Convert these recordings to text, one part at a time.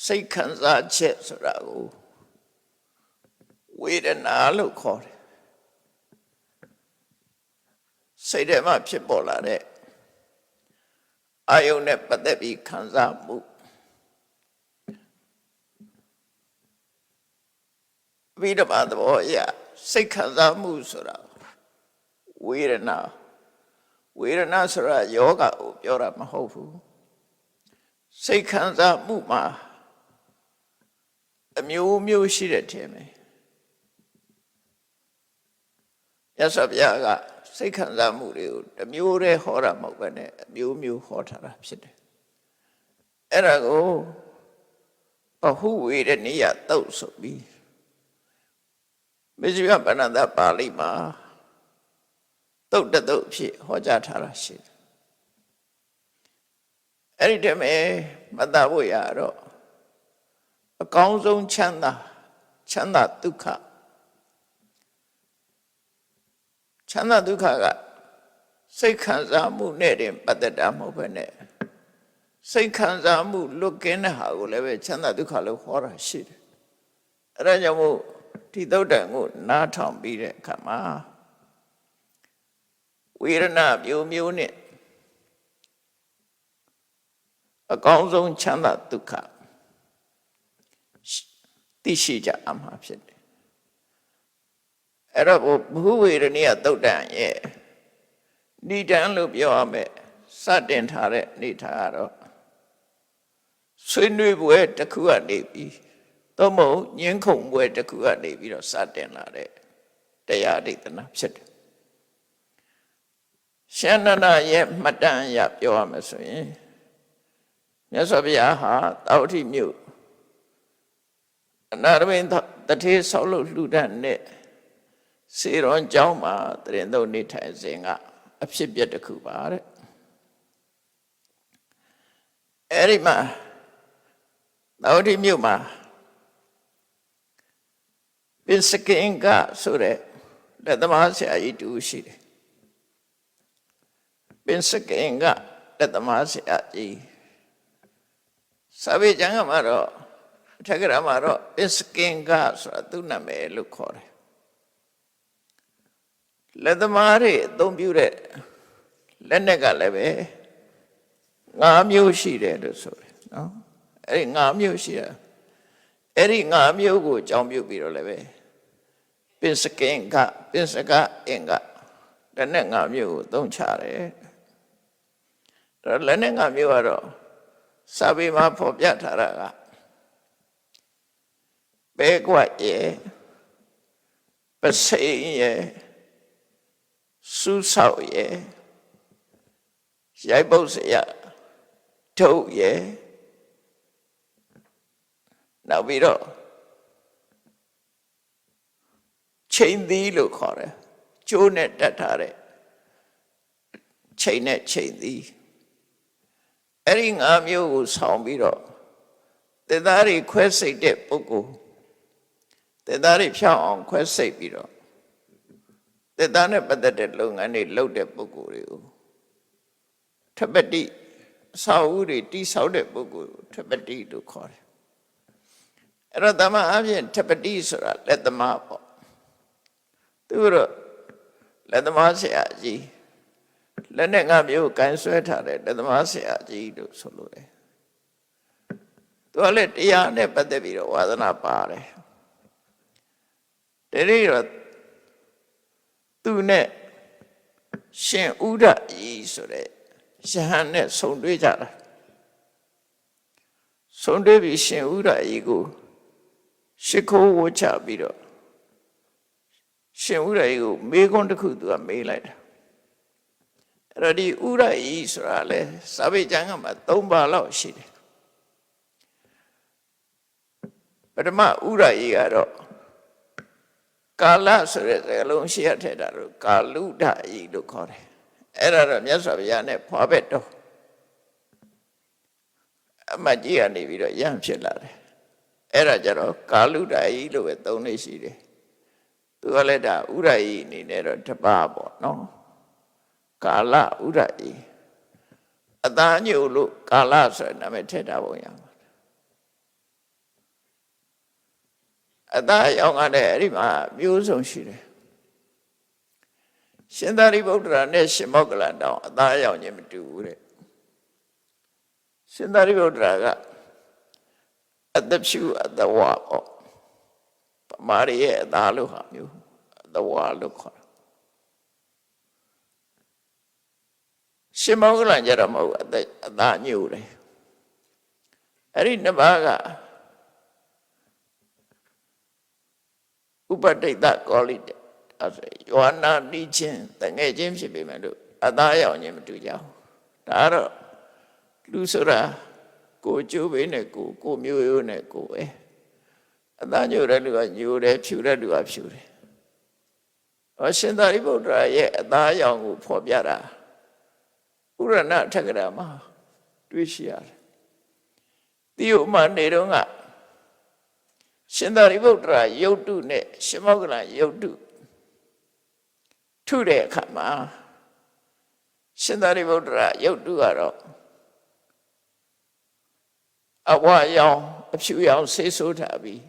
စိတ်ခံစားချက်ဆိုတာကိုဝေဒနာလို့ခေါ်တယ်စိတ်ထဲမှာဖြစ်ပေါ်လာတဲ့အာယုန်နဲ့ပတ်သက်ပြီးခံစားမှုဝိဓမ္မာသဘောအရစိတ်ခံစားမှုဆိုတာဝေဒနာဆိုတာယောဂကိုပြောတာမဟုတ်ဘူးစိတ်ခံစားမှုမှာအမျိုးမျိုးရှိတဲ့ထဲမှာရသော်ဗျာကစိတ်ခံစားမှုတွေကိုတစ်မျိုးတည်းဟောတာမဟုတ်ဘဲနဲ့အမျိုးမျိုးဟောထားတာဖြစ်တယ်အဲ့ဒါကိုဘဟုဝေဒနိယသုတ်ဆိုပြီးမေဇိယဗန္နတပါဠိမှာသုတ်တုတ်ဖြစ်ဟောကြားထားတာရှိတယ်အဲ့ဒီတည်းမဲ့မတတ်ဖို့ရတော့အကောင်းဆုံးချမ်းသာဒုက္ခချမ်းသာဒုက္ခကစိတ်ခံစားမှုနဲ့တင်ပတ်သက်တာမဟုတ်ဘဲနဲ့စိတ်ခံစားမှုလွတ်ကင်းတဲ့ဟာကိုလည်းပဲချမ်းသာဒုက္ခလို့ခေါ်တာရှိတယ်အဲ့ဒါကြောင့်မို့ဒီသုတ်တံကိုနားထောင်ပြီးတဲ့အခါမှာဝေဒနာမျိုးနဲ့အကောင်းဆုံးချမ်းသာဒုက္ခသိရှိကြအမှာဖြစ်တယ်အဲ့တော့ဘုဝေဒနိယသုတ်တံရဲ့ဏိဒံလို့ပြောရမယ်စတင်ထားတဲ့အနေထားကတော့ဆွေးနွေးပွဲတစ်ခုကနေပြီးသို့မဟုတ်ညှင်းခုန်ပွဲတစ်ခုကနေပြီးတော့စတင်လာတဲ့တရားဒေသနာဖြစ်တယ်ရှန္ဒနာရဲ့မှတ်တမ်းအရပြောရမယ်ဆိုရင်မြတ်စွာဘုရားဟာတာဝတိမြို့အနာရမင်းတထေးဆောက်လုပ်လှူဒန်းတဲ့စေရွန်ကျောင်းမှာတရင်သုံးနေထိုင်စဉ်ကအဖြစ်ပြက်တစ်ခုပါတဲ့အဲ့ဒီမှာတာဝတိမြို့မှာပင်စကင်ကဆိုတဲ့လက်သမားဆရာကြီးတူရှိတယ်ပင်စကင်ကလက်သမားဆရာကြီးစာပေကျမ်းကမှာတော့အထက်ကရာမှာတော့ပင်စကင်ကဆိုတာသူ့နာမည်လို့ခေါ်တယ်လက်သမားတွေအသုံးပြုတဲ့လက်နဲ့ကလည်းပဲ5မျိုးရှိတယ်လို့ဆိုတယ်နော်အဲ့ဒီ5မျိုးရှိတယ်အဲ့ဒီ5မျိုးကိုအကြောင်းပြုပြီးတော့လည်းပဲပင်စကင်ကပင်စကအင်ကလက်နဲ့5မျိုးကိုသုံးချတယ်ဒါလက်နဲ့5မျိုးကတော့စာပေမှာဖော်ပြထားတာကပဲကွက်ရဲ့ပစိန်ရဲ့စူးဆောက်ရဲ့ရိုက်ပုတ်စရာထုတ်ရဲ့နောက်ပြီးတော့ချိန်သီးလို့ခေါ်တယ်ကျိုးနဲ့တက်ထားတဲ့ချိန်နဲ့ချိန်သီးအဲ့ဒီ5မျိုးကိုဆောင်းပြီးတော့သစ္စာတွေခွဲစိတ်တဲ့ပုဂ္ဂိုလ်သစ္စာတွေဖြောင်းအောင်ခွဲစိတ်ပြီးတော့သစ္စာနဲ့ပတ်သက်တဲ့လုပ်ငန်းတွေလုပ်တဲ့ပုဂ္ဂိုလ်တွေကိုထပတိအစာအုပ်တွေတိဆောက်တဲ့ပုဂ္ဂိုလ်ကိုထပတိလို့ခေါ်တယ်အဲ့တော့တမန်အပြင်ထပတိဆိုတာလက်သမားပေါ့သူတို့လက်သမားဆရာကြီးလက်နဲ့5မျိုးကိုင်ဆွဲထားတဲ့လက်သမားဆရာကြီးလို့ဆိုလို့တယ်သူကလည်းတရားနဲ့ပတ်သက်ပြီးတော့ဝါသနာပါတယ်တတိတော့သူနဲ့ရှင်ဥဒ္ဒကြီးဆိုတဲ့ယဟန်နဲ့ဆုံတွေ့ကြတာဆုံတွေ့ပြီးရှင်ဥဒ္ဒကြီးကိုရှ िख ိုးဝှချပြီးတော့ရှင်ဥဒ္ဒကြီးကိုမေးခွန်းတစ်ခုသူကမေးလိုက်တာအဲ့တော့ဒီဥဒ္ဒကြီးဆိုတာလဲစာပေကျမ်းကမှာ3ပါလောက်ရှိတယ်ပထမဥဒ္ဒကြီးကတော့ကာလဆိုတဲ့စကားလုံးရှိရထက်တာတော့ကာလုဒ္ဒကြီးလို့ခေါ်တယ်အဲ့ဒါတော့မြတ်စွာဘုရားနဲ့ဖွာဘက်တော့အမကြီးကနေပြီးတော့ရံဖြစ်လာတယ်အဲ့ဒါကြတော့ကာလုဒ္ဒကြီးလို့ပဲသုံးနေရှိတယ်သူကလည်းဒါဥဒ္ဒကြီးအနေနဲ့တော့တပါပေါ့နော်ကာလဥဒ္ဒကြီးအသားညို့လို့ကာလဆိုတဲ့နာမည်ထည့်ထားပုံရမှာ အသားရောင်ကလည်းအဲ့ဒီမှာမျိုးစုံရှိတယ်ရှင်သာရိပုတ္တရာနဲ့ရှင်မောက္ကလန်တောင်အသားရောင်ခြင်းမတူဘူးတဲ့ရှင်သာရိပုတ္တရာကအသက်ဖြူအသက်ဝါပေါ့ပမာရရဲ့အသားလို့ဟာမျိုးအသက်ဝါလို့ခေါ်တာရှင်မောက္ကလန်ကြတော့မဟုတ်အသားညို့တယ်အဲ့ဒီနှစ်ပါးကဥပတိတ်ကောလိတယောနာတိချင်းတငယ်ချင်းဖြစ်ပေမဲ့လို့အသားရောင်ချင်းမတူကြဘူးဒါကတော့လူဆိုတာကိုကျိုးပေးနဲ့ကိုမျိုးရိုးနဲ့ကိုပဲအသားညိုတဲ့လူကညိုတယ်ဖြူတဲ့လူကဖြူတယ်ရှင်သာရိပုတ္တရာရဲ့အသားရောင်ကိုဖော်ပြတာဥရဏထက္ကရာမှာတွေ့ရှိရတယ်ဒီဥမာနေတော့ကရှင်သာရိပုတ္တရာယုတ်တုနဲ့ရှင်မောက္ကလန်ယုတ်တုထုတဲ့အခါမှာရှင်သာရိပုတ္တရာယုတ်တုကတော့အဝါရောင်အဖြူရောင်ဆေးဆိုးထားပြီး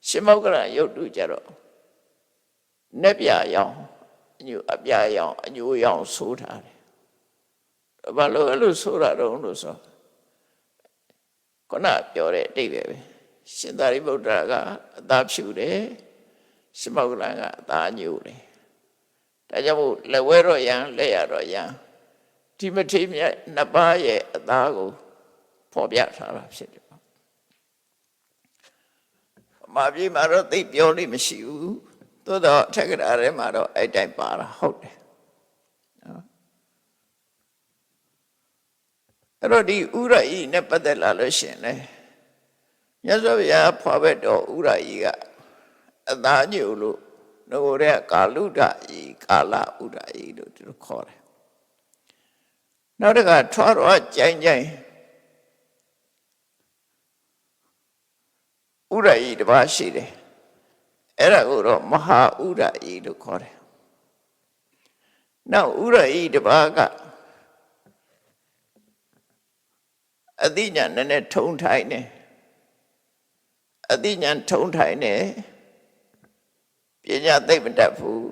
ရှင်မောက္ကလန်ယုတ်တုကြတော့နက်ပြရောင်အပြာရောင်အညိုရောင်ဆိုးထားတယ်ဘာလို့အဲ့လိုဆိုးတာတော့လို့ဆိုခုနပြောတဲ့အတိတ်ပဲရှင်သာရိပုတ္တရာကအသားဖြူတယ်ရှင်မောက္ကလန်ကအသားညိုတယ်ဒါကြောင့်မို့လက်ဝဲတော့ရန်လက်ရတော့ရန်ဒီမထေမြတ်နှစ်ပါးရဲ့အသားကိုဖော်ပြထားတာဖြစ်တယ်ပေါ့မာပြေမှာတော့သိပြောလို့မရှိဘူးသို့တော့အထက်ကရာထဲမှာတော့အဲ့တိုင်းပါတာဟုတ်တယ်နော်အဲ့တော့ဒီဥရဤနဲ့ပတ်သက်လာလို့ရှင်လေမြတ်စွာဘုရားဖွာဘက်တော်ဥရဤကအသားညို့လို့ငိုတဲ့ကာလုဒ္ဒဤကာလဥဒ္ဒဤလို့သူခေါ်တယ်နောက်တစ်ခါထွားတော့ကြိုင်ကြိုင်ဥရဤတစ်ပါးရှိတယ်အဲ့ဒါကိုတော့မဟာဥဒ္ဒဤလို့ခေါ်တယ်နောက်ဥရဤတစ်ပါးကအသိဉာဏ်နဲ့ထုံထိုင်တယ်အသိဉာဏ်ထုံထိုင်တယ်ပညာသိမတတ်ဘူး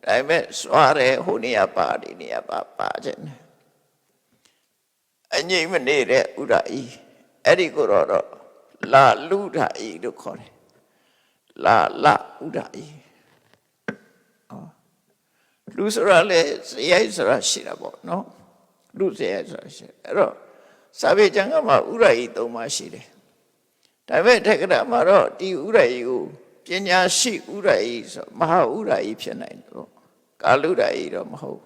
ဒါပေမဲ့စွာတယ်ဟိုနေရာပါဒီနေရာပါခြင်းအငြိမ့်မနေတဲ့ဥဒ္ဒဤအဲ့ဒီကိုတော့လာလူဒ္ဒဤလို့ခေါ်တယ်လာဥဒ္ဒဤလူဆိုတာလေစရိုက်ဆိုတာရှိတာပေါ့နော်လူစရိုက်ဆိုတာရှိအဲ့တော့စာပေကျမ်းကမှာဥဒ္ဒဤ၃ပါးရှိတယ်ဒါပေမဲ့ထက္ကရာမှာတော့ဒီဥဒ္ဒဤကိုပညာရှိဥဒ္ဒဤဆိုမဟာဥဒ္ဒဤဖြစ်နိုင်တယ်ပေါ့ကာလုဒ္ဒဤတော့မဟုတ်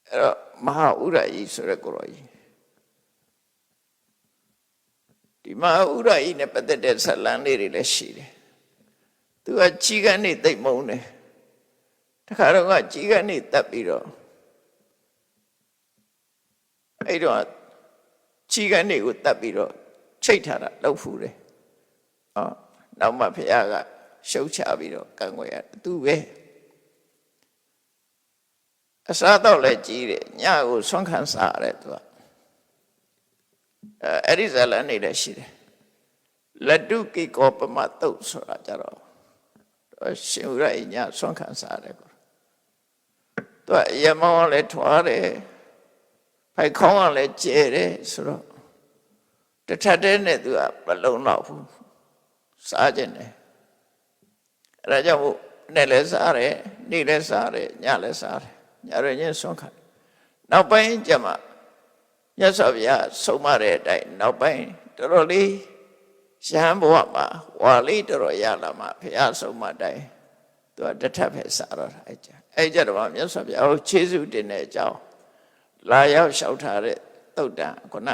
အဲ့တော့မဟာဥဒ္ဒဤဆိုတဲ့ကိုရောကြီးဒီမဟာဥဒ္ဒဤနဲ့ပတ်သက်တဲ့ဇာတ်လမ်းလေးတွေလည်းရှိတယ်သူကကြီးကနေသိမ့်မုန်းတယ်တခါတော့ကကြီးကနေတက်ပြီးတော့အဲ့တော့ကြီးကနေကိုတက်ပြီးတော့ချိတ်ထားတာလောက်ဖူးတယ်နောက်မှဘုရားကရှုပ်ချပြီးတော့ကံွယ်ရသူပဲအစားတော့လည်းကြီးတယ်ညကိုဆွမ်းခံစားရတယ်သူကအဲ့ဒီဇာလန်နေလည်းရှိတယ်လက်တုကိကောပမတုတ်ဆိုတာကြတော့ရှင်ဥရညဆွမ်းခံစားရတယ်ကိုသူကရမောင်းလည်းထွားတယ်ဖိုက်ခေါင်းကလည်းကျဲတယ်ဆိုတော့တထက်တဲ့နဲ့သူကမလုံတော့ဘူးစားခြင်းတယ်အဲဒါကြောင့်မို့နဲ့လည်းစားတယ်နေ့လည်းစားတယ်ညလည်းစားတယ်ညရင်းဆွမ်းခံနောက်ပိုင်းကျမှမြတ်စွာဘုရားဆုံးမတဲ့အတိုင်းနောက်ပိုင်းတော်တော်လေးရဟန်းဘဝမှာဝါလေးတော်တော်ရလာမှဘုရားဆုံးမတိုင်းသူကတထက်ပဲစားတော့တာအဲ့ကြတော့မြတ်စွာဘုရားကိုခြေဆုတင်တဲ့အကြောင်းလာရောက်လျှောက်ထားတဲ့သုတ်တံခုန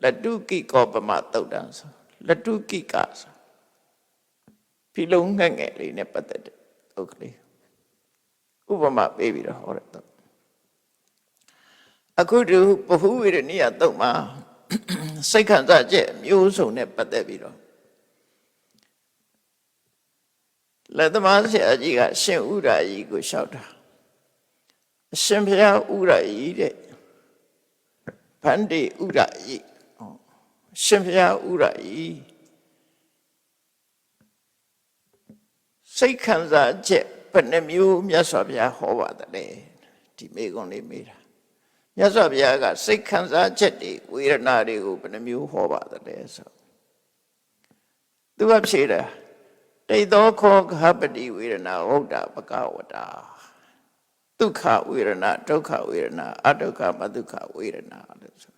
လက်တုကိကောပမသုတ်တံဆိုလက်တုကိကဆိုဖိလုံးငှက်ငယ်လေးနဲ့ပတ်သက်တဲ့သုတ်ကလေးဥပမာပေးပြီးတော့ဟောတဲ့သုတ်အခုဒီပဟုဝေရဏိယသုတ်မှာစိတ်ခံစားချက်မျိုးစုံနဲ့ပတ်သက်ပြီးတော့လက်သမားဆရာကြီးကရှင်ဥဒ္ဒဤကိုလျှောက်တာအရှင်ဘုရားဥဒ္ဒဤတဲ့ဗန္တိဥဒ္ဒဤရှင်ဘုရားဥဒ္ဒဤ စိတ်ခံစားချက်ဘယ်နှမျိုးမြတ်စွာဘုရားဟောပါတယ်ဒီမေကွန်လေးမေးတာမြတ်စွာဘုရားကစိတ်ခံစားချက်တွေဝေဒနာတွေကိုဘယ်နှမျိုးဟောပါတယ်ဆိုသူကဖြေတာတိတ်သောခောခပတိဝေဒနာဟုတ်တာပကဝတာဒုက္ခဝေဒနာဒုက္ခဝေဒနာအဒုက္ခမဒုက္ခဝေဒနာလို့ဆို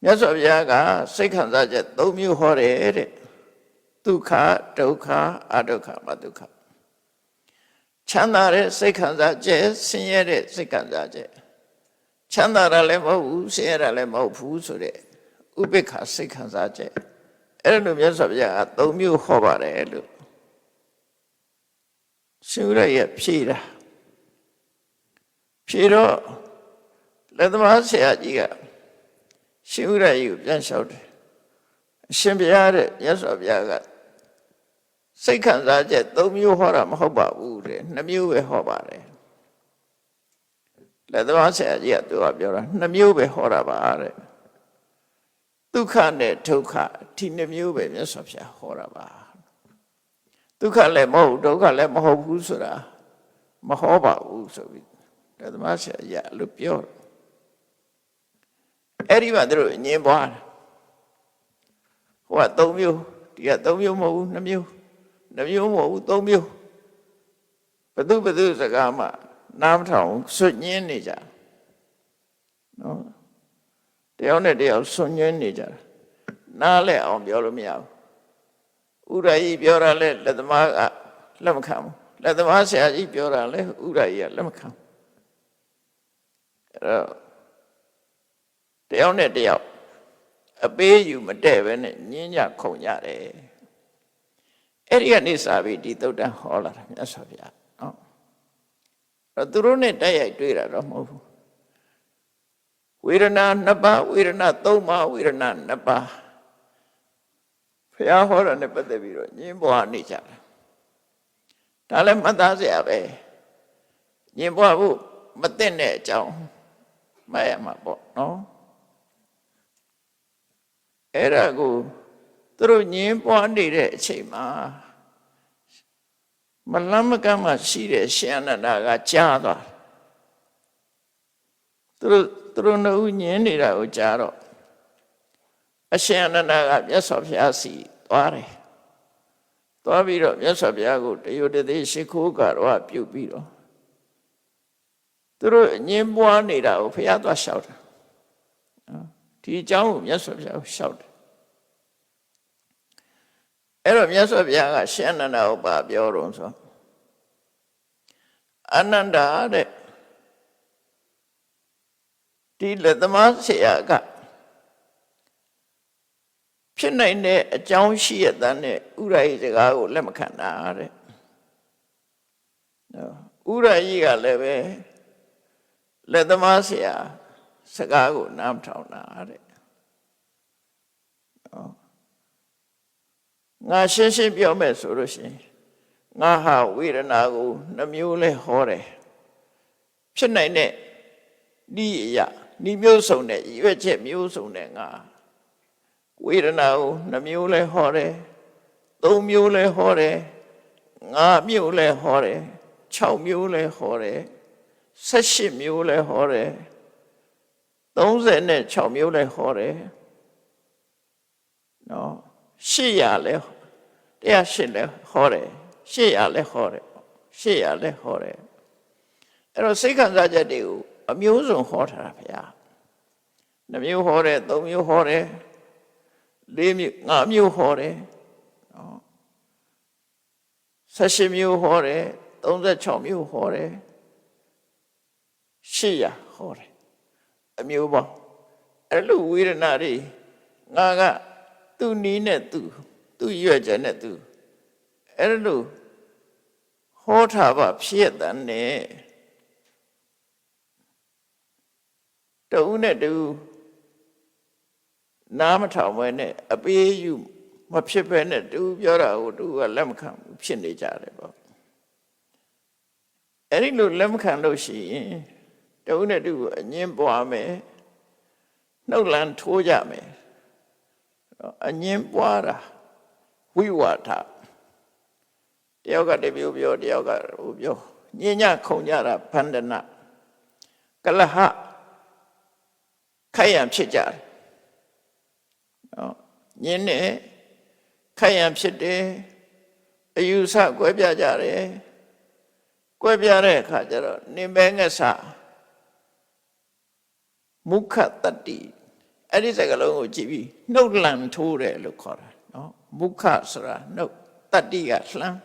မြတ်စွာဘုရားကစိတ်ခံစားချက်၃မျိုးဟောတယ်တဲ့ဒုက္ခဒုက္ခအဒုက္ခမဒုက္ခချမ်းသာတဲ့စိတ်ခံစားချက်ဆင်းရဲတဲ့စိတ်ခံစားချက်ချမ်းသာတာလည်းမဟုတ်ဘူးဆင်းရဲတာလည်းမဟုတ်ဘူးဆိုတဲ့ဥပိ္ပခစိတ်ခံစားချက်အဲ့လိုမြတ်စွာဘုရားက၃မျိုးဟောပါတယ်လို့ရှင်ဥရရဲ့ဖြေတာဖြေတော့လက်သမားဆရာကြီးကရှင်ဥရကြီးကိုပြန်လျှောက်တယ်အရှင်ဘုရားတဲ့မြတ်စွာဘုရားကစိတ်ခံစားချက်၃မျိုးဟောတာမဟုတ်ပါဘူးတဲ့2မျိုးပဲဟောပါတယ်လက်သမားဆရာကြီးကသူကပြောတာ2မျိုးပဲဟောတာပါတဲ့ဒုက္ခနဲ့ဒုက္ခဒီ2မျိုးပဲမြတ်စွာဘုရားဟောတာပါဒုက္ခလည်းမဟုတ်ဒုက္ခလည်းမဟုတ်ဘူးဆိုတာမဟောပါဘူးဆိုပြီးလက်သမားဆရာကြီးကလို့ပြောတယ်အဲ့ဒီမှာသူတို့ညင်းပွားတယ်ဟိုက3မျိုးဒီက3မျိုးမဟုတ်ဘူး2မျိုး2မျိုးမဟုတ်ဘူး3မျိုးဘသူစကားမှနားမထောင်ဆွညင်းနေကြနော်တယောက်နဲ့တယောက်ဆွညင်းနေကြနားလဲအောင်ပြောလို့မရဘူးဥရကြီးပြောတာလဲလက်သမားကလက်မခံဘူးလက်သမားဆရာကြီးပြောတာလဲဥရကြီးကလက်မခံအဲ့တော့တယောက်နဲ့တယောက်အပေးယူမတည့်ပဲနဲ့ညင်းကြခုန်ကြတယ်အဲ့ဒီကနေစပြီးဒီသုတ်တန်ဟောလာတာမြတ်စွာဘုရားနော်အဲ့သူတို့နဲ့တိုက်ရိုက်တွေ့တာတော့မဟုတ်ဘူးဝေဒနာ2ပါးဝေဒနာ3ပါးဝေဒနာ2ပါးဘုရားဟောတာနဲ့ပတ်သက်ပြီးတော့ညင်းပွားနေကြတာဒါလည်းမှတ်သားစရာပဲညင်းပွားဖို့မသိတဲ့အကြောင်းမှတ်ရမှာပေါ့နော်အဲ့ဒါကိုသူတို့ညင်းပွားနေတဲ့အချိန်မှာမလမ်းမကမ်းမှာရှိတဲ့ရှင်အနန္ဒာကကြားသွားသူတို့နှုတ်ညင်းနေတာကိုကြားတော့အရှင်အနန္ဒာကမြတ်စွာဘုရားစီသွားတယ်သွားပြီးတော့မြတ်စွာဘုရားကိုတယုတ်တသေးရှိခိုးကတော့ပြုတ်ပြီးတော့သူတို့ညင်းပွားနေတာကိုဘုရားသွားလျှောက်တယ်ဒီအကြောင်းကိုမြတ်စွာဘုရားကိုလျှောက်တယ်အဲ့တော့မြတ်စွာဘုရားကရှင်အနန္ဒာကိုပါပြောတော့ဆိုအနန္ဒာတဲ့ဒီလက်သမားဆရာကဖြစ်နိုင်တဲ့အကြောင်းရှိရတဲ့နဲ့ဥရယီစကားကိုလက်မခံတာတဲ့ဥရယီကလည်းပဲလက်သမားဆရာစကားကိုနားမထောင်တာတဲ့ငါရှင်းရှင်းပြောမယ်ဆိုလို့ရှိရင်ငါဟာဝေဒနာကို2မျိုးလဲဟောတယ်ဖြစ်နိုင်တဲ့ဒီအရာဒီမျိုးစုံတဲ့ရွက်ချက်မျိုးစုံတဲ့ငါဝေဒနာကို2မျိုးလဲဟောတယ်3မျိုးလဲဟောတယ်5မျိုးလဲဟောတယ်6မျိုးလဲဟောတယ်18မျိုးလဲဟောတယ်36မျိုးလဲဟောတယ်နော်800လဲ108လဲဟောတယ်800လဲဟောတယ်800လဲဟောတယ်အဲ့တော့စိတ်ခံစားချက်တွေကိုအမျိုးစုံဟောထားတာဗျာ2မျိုးဟောတယ်3မျိုးဟောတယ်4မျိုး5မျိုးဟောတယ်နော်18မျိုးဟောတယ်36မျိုးဟောတယ်800ဟောတယ်အမျိုးပေါင်းအဲ့လိုဝေဒနာတွေငါကသူ့နီးနဲ့သူ့ရွက်ချက်နဲ့သူအဲ့လိုဟောထားပါဖြစ်တဲ့နဲ့တူနဲ့တူနားမထောင်ပဲနဲ့အပေးယူမဖြစ်ပဲနဲ့တူပြောတာကိုတူကလက်မခံဘူးဖြစ်နေကြတယ်ပေါ့အဲ့ဒီလိုလက်မခံလို့ရှိရင်တူနဲ့တူအငင်းပွားမယ်နှုတ်လန်းထိုးကြမယ်အငင်းပွားတာဝိဝါဒ တယောက်ကတမျိုးပြောတယောက်ကဟိုပြောညဉ့်ညခုံကြတာဗန္ဒနာကလဟခိုက်ရန်ဖြစ်ကြတယ်နော်ညဉ့်နဲ့ခိုက်ရန်ဖြစ်တယ်အယူဆကွဲပြားကြတယ်ကွဲပြားတဲ့အခါကျတော့နိမဲငဆမုခတတ္တိအဲ့ဒီစကားလုံးကိုကြည့်ပြီးနှုတ်လန်ထိုးတယ်လို့ခေါ်တာနော်မုခဆိုတာနှုတ်တတ္တိကလှမ်း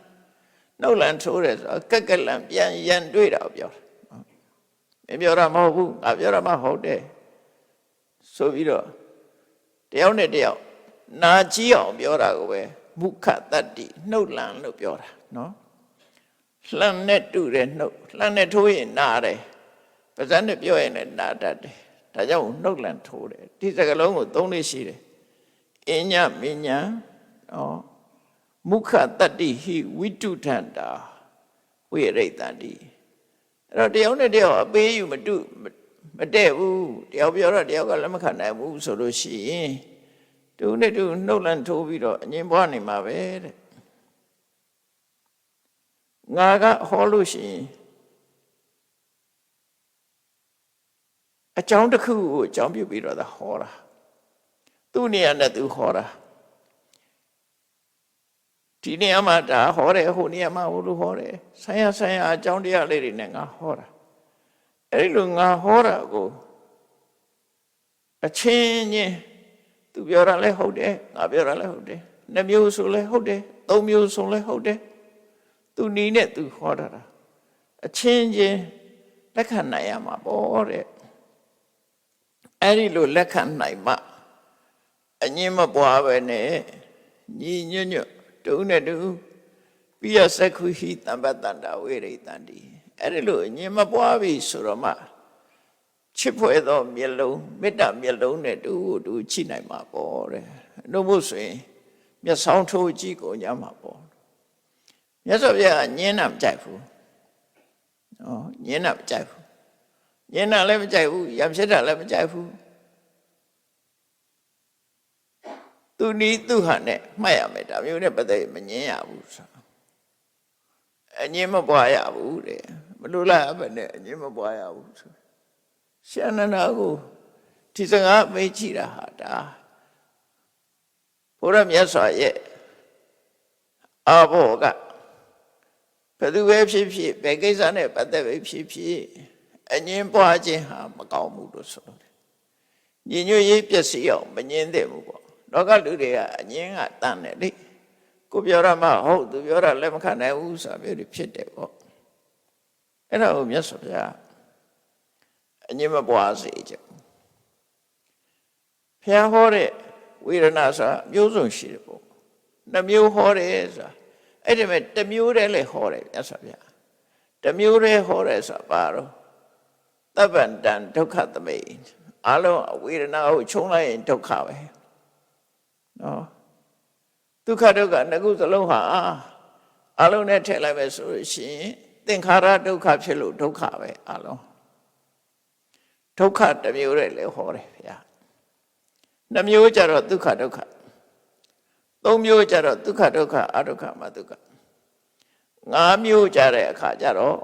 နှုတ်လန်ထိုးတယ်ဆိုတော့ကက်ကလန်ပြန်ရန်တွေ့တာပြောတာမပြောတာမဟုတ်ဘူးငါပြောတာမှဟုတ်တယ်ဆိုပြီးတော့တယောက်နဲ့တယောက်နာကြည့်အောင်ပြောတာကိုပဲမုခတတ္တိနှုတ်လန်လို့ပြောတာနော်လှမ်းနဲ့တူတယ်နှုတ်လှမ်းနဲ့ထိုးရင်နာတယ်ပါးစပ်နဲ့ပြောရင်လည်းနာတတ်တယ်ဒါကြောင့်နှုတ်လန်ထိုးတယ်ဒီစကားလုံးကိုသုံးလေးရှိတယ်အညမညာနော်မုခတတ္တိဟိဝိတုထန္တာဝိရိတန္တိအဲ့တော့တယောက်နဲ့တယောက်အပေးယူမတဲ့ဘူးတယောက်ပြောတော့တယောက်ကလက်မခံနိုင်ဘူးဆိုလို့ရှိရင်တူနဲ့တူနှုတ်လန်ထိုးပြီးတော့အငြင်းပွားနေမှာပဲတဲ့ငါကဟောလို့ရှိရင်အကြောင်းတစ်ခုကိုအကြောင်းပြုပြီးတော့ဟောတာသူ့နေရာနဲ့သူဟောတာဒီနေရာမှာဒါဟောတယ်ဟိုနေရာမှာဟိုလိုဟောတယ်ဆိုင်ရာအကြောင်းတရားလေးတွေနဲ့ငါဟောတာအဲ့လိုငါဟောတာကိုအချင်းချင်းသူပြောတာလည်းဟုတ်တယ်ငါပြောတာလည်းဟုတ်တယ်နှစ်မျိုးဆိုလည်းဟုတ်တယ်သုံးမျိုးဆိုလည်းဟုတ်တယ်သူနီးနဲ့သူဟောတာအချင်းချင်းလက်ခံနိုင်ရမှာပေါ့တဲ့အဲ့ဒီလိုလက်ခံနိုင်မှအငြင်းမပွားပဲနဲ့ညီညွတ်ညွတ်တူနဲ့တူပိယစက္ခုဟိတံပတ္တန္တာဝိရိတန္တိအဲ့ဒီလိုအငြင်းမပွားပြီဆိုတော့မှချစ်ဖွယ်သောမျက်လုံးမေတ္တာမျက်လုံးနဲ့တူချိနိုင်မှာပေါ့တဲ့နှုတ်ဖို့ဆိုရင်မျက်စောင်းထိုးကြည့်ကုန်ကြမှာပေါ့မြတ်စွာဘုရားညင်းတာမကြိုက်ဘူးနော်ညင်းတာမကြိုက်ဘူးညင်းတာလည်းမကြိုက်ဘူးရံဖြစ်တာလည်းမကြိုက်ဘူးသူနီးသူဟာနဲ့မှတ်ရမယ်ဒါမျိုးနဲ့ပတ်သက်မညင်းရဘူးဆိုအငြင်းမပွားရဘူးတဲ့မလို့လားဘယ်နဲ့အငြင်းမပွားရဘူးဆိုရှင်နန္ဒာကိုဒီစကားမေးကြည့်တာဟာဒါဘုရားမြတ်စွာရဲ့အာဘောကဘယ်သူပဲဖြစ်ဖြစ်ဘယ်ကိစ္စနဲ့ပတ်သက်ပဲဖြစ်ဖြစ်အငြင်းပွားခြင်းဟာမကောင်းဘူးလို့ဆိုလို့ညီညွတ်ရေးပျက်စီးအောင်မငြင်းသင့်ဘူးပေါ့လောကလူတွေကအငြင်းကတန်တယ်လေကိုပြောရမှဟုတ်သူပြောတာလက်မခံနိုင်ဘူးဆိုတာမျိုးတွေဖြစ်တယ်ပေါ့အဲ့ဒါကိုမြတ်စွာဘုရားအငြင်းမပွားစေကြဘုရားဟောတဲ့ဝေဒနာဆိုတာမျိုးစုံရှိတယ်ပေါ့နှမျိုးဟောတယ်ဆိုတာအဲ့ဒီမဲ့တစ်မျိုးတည်းလည်းဟောတယ်မြတ်စွာဘုရားတစ်မျိုးတည်းဟောတယ်ဆိုတာဘာလို့သဗ္ဗန္တံဒုက္ခသမိအလုံးဝေဒနာကိုခြုံလိုက်ရင်ဒုက္ခပဲနော်ဒုက္ခနှစ်ခုစလုံးဟာအလုံးနဲ့ထည့်လိုက်ပဲဆိုလို့ရှိရင်သင်္ခါရဒုက္ခဖြစ်လို့ဒုက္ခပဲအလုံးဒုက္ခတစ်မျိုးတည်းလည်းဟောတယ်ဗျာနှစ်မျိုးကြတော့ဒုက္ခသုံးမျိုးကြတော့ဒုက္ခအဒုက္ခမဒုက္ခငါးမျိုးကြတဲ့အခါကြတော့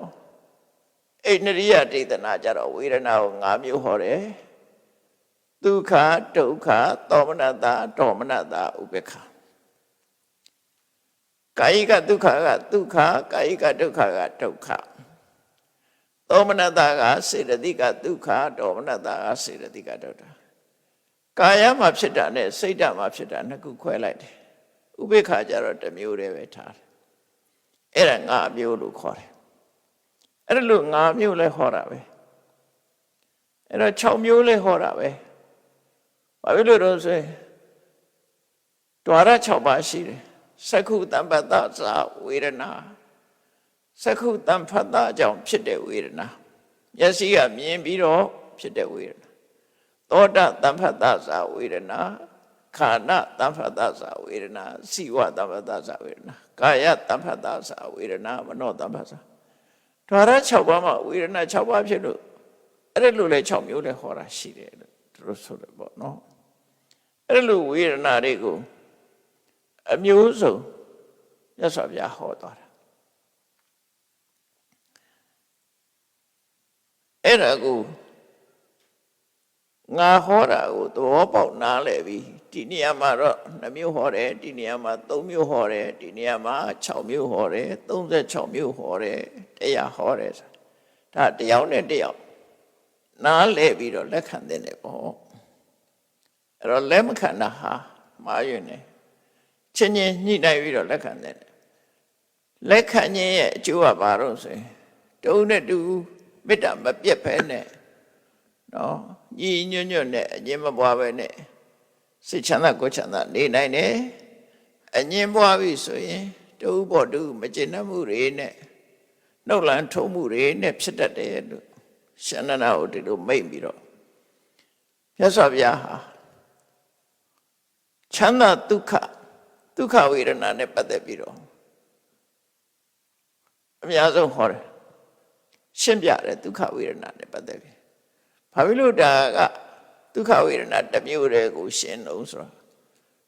အိန္ဒိယဒိဋ္ဌနာကြတော့ဝေဒနာကိုငါးမျိုးဟောတယ်ဒုက္ခဒုက္ခသောမနတဒေါမနတဥပေက္ခကာယကဒုက္ခကဒုက္ခကာယကဒုက္ခကဒုက္ခသောမနတကစေတသိကဒုက္ခဒေါမနတကစေတသိကဒုက္ခကာယမှာဖြစ်တာနဲ့စိတ်ဓာတ်မှာဖြစ်တာနှစ်ခုခွဲလိုက်တယ်ဥပေက္ခကြတော့တစ်မျိုးတည်းပဲထားတယ်အဲ့ဒါငါးမျိုးလို့ခေါ်တယ်အဲ့ဒါလို့ငါးမျိုးလဲဟောတာပဲအဲ့တော့6မျိုးလဲဟောတာပဲဘာဖြစ်လို့တော့ဆိုဒွါရ6ပါးရှိတယ်စက္ခုတံပတ္တသာဝေဒနာစက္ခုတံဖတ်တာကြောင့်ဖြစ်တဲ့ဝေဒနာမျက်စိကမြင်ပြီးတော့ဖြစ်တဲ့ဝေဒနာသောတတံဖတ်တာသာဝေဒနာခန္ဓာတံဖတ်တာသာဝေဒနာစိဝတံဖတ်တာသာဝေဒနာကာယတံဖတ်တာသာဝေဒနာမနောတံဖတ်တာဒွါရ6ပါးမှာဝေဒနာ6ပါးဖြစ်လို့အဲ့လိုလဲ6မျိုးလဲဟောတာရှိတယ်လို့သူတို့ဆိုတယ်ပေါ့နော်အဲ့လိုဝေဒနာတွေကိုအမျိုးစုံမြတ်စွာဘုရားဟောသွားတာ အဲ့ဒါကိုငါဟောတာကိုသဘောပေါက်နားလည်ပြီးဒီနေရာမှာတော့2မျိုးဟောတယ်ဒီနေရာမှာ3မျိုးဟောတယ်ဒီနေရာမှာ6မျိုးဟောတယ်36မျိုးဟောတယ်100ဟောတယ်ဒါတယောက်နဲ့တယောက်နားလည်ပြီးတော့လက်ခံတဲ့နေပေါ့အဲ့တော့လက်မခံတာဟာမှားယွင်းတယ်ချင်းချင်းညှိနှိုင်းပြီးတော့လက်ခံတဲ့လက်ခံခြင်းရဲ့အကျိုးကဘာလို့ဆိုရင်တုံးနဲ့တူမေတ္တာမပြတ်ဖဲနဲ့နော်ညီညွတ်ညွတ်နဲ့အငြင်းမပွားပဲနဲ့စိတ်ချမ်းသာကိုယ်ချမ်းသာနေနိုင်တယ်အငြင်းပွားပြီဆိုရင်တူပေါ်တူမကျေနပ်မှုတွေနဲ့နှုတ်လန်းထုံးမှုတွေနဲ့ဖြစ်တတ်တယ်လို့ရှင်နန္ဒကိုဒီလိုမိတ်ပြီးတော့မြတ်စွာဘုရားဟာချမ်းသာဒုက္ခဝေဒနာနဲ့ပတ်သက်ပြီးတော့အများဆုံးဟောတယ်ရှင်းပြတယ်ဒုက္ခဝေဒနာနဲ့ပတ်သက်ပြီးဘာဖြစ်လို့ဒါကဒုက္ခဝေဒနာတစ်မျိုးတည်းကိုရှင်းလို့ဆိုတော့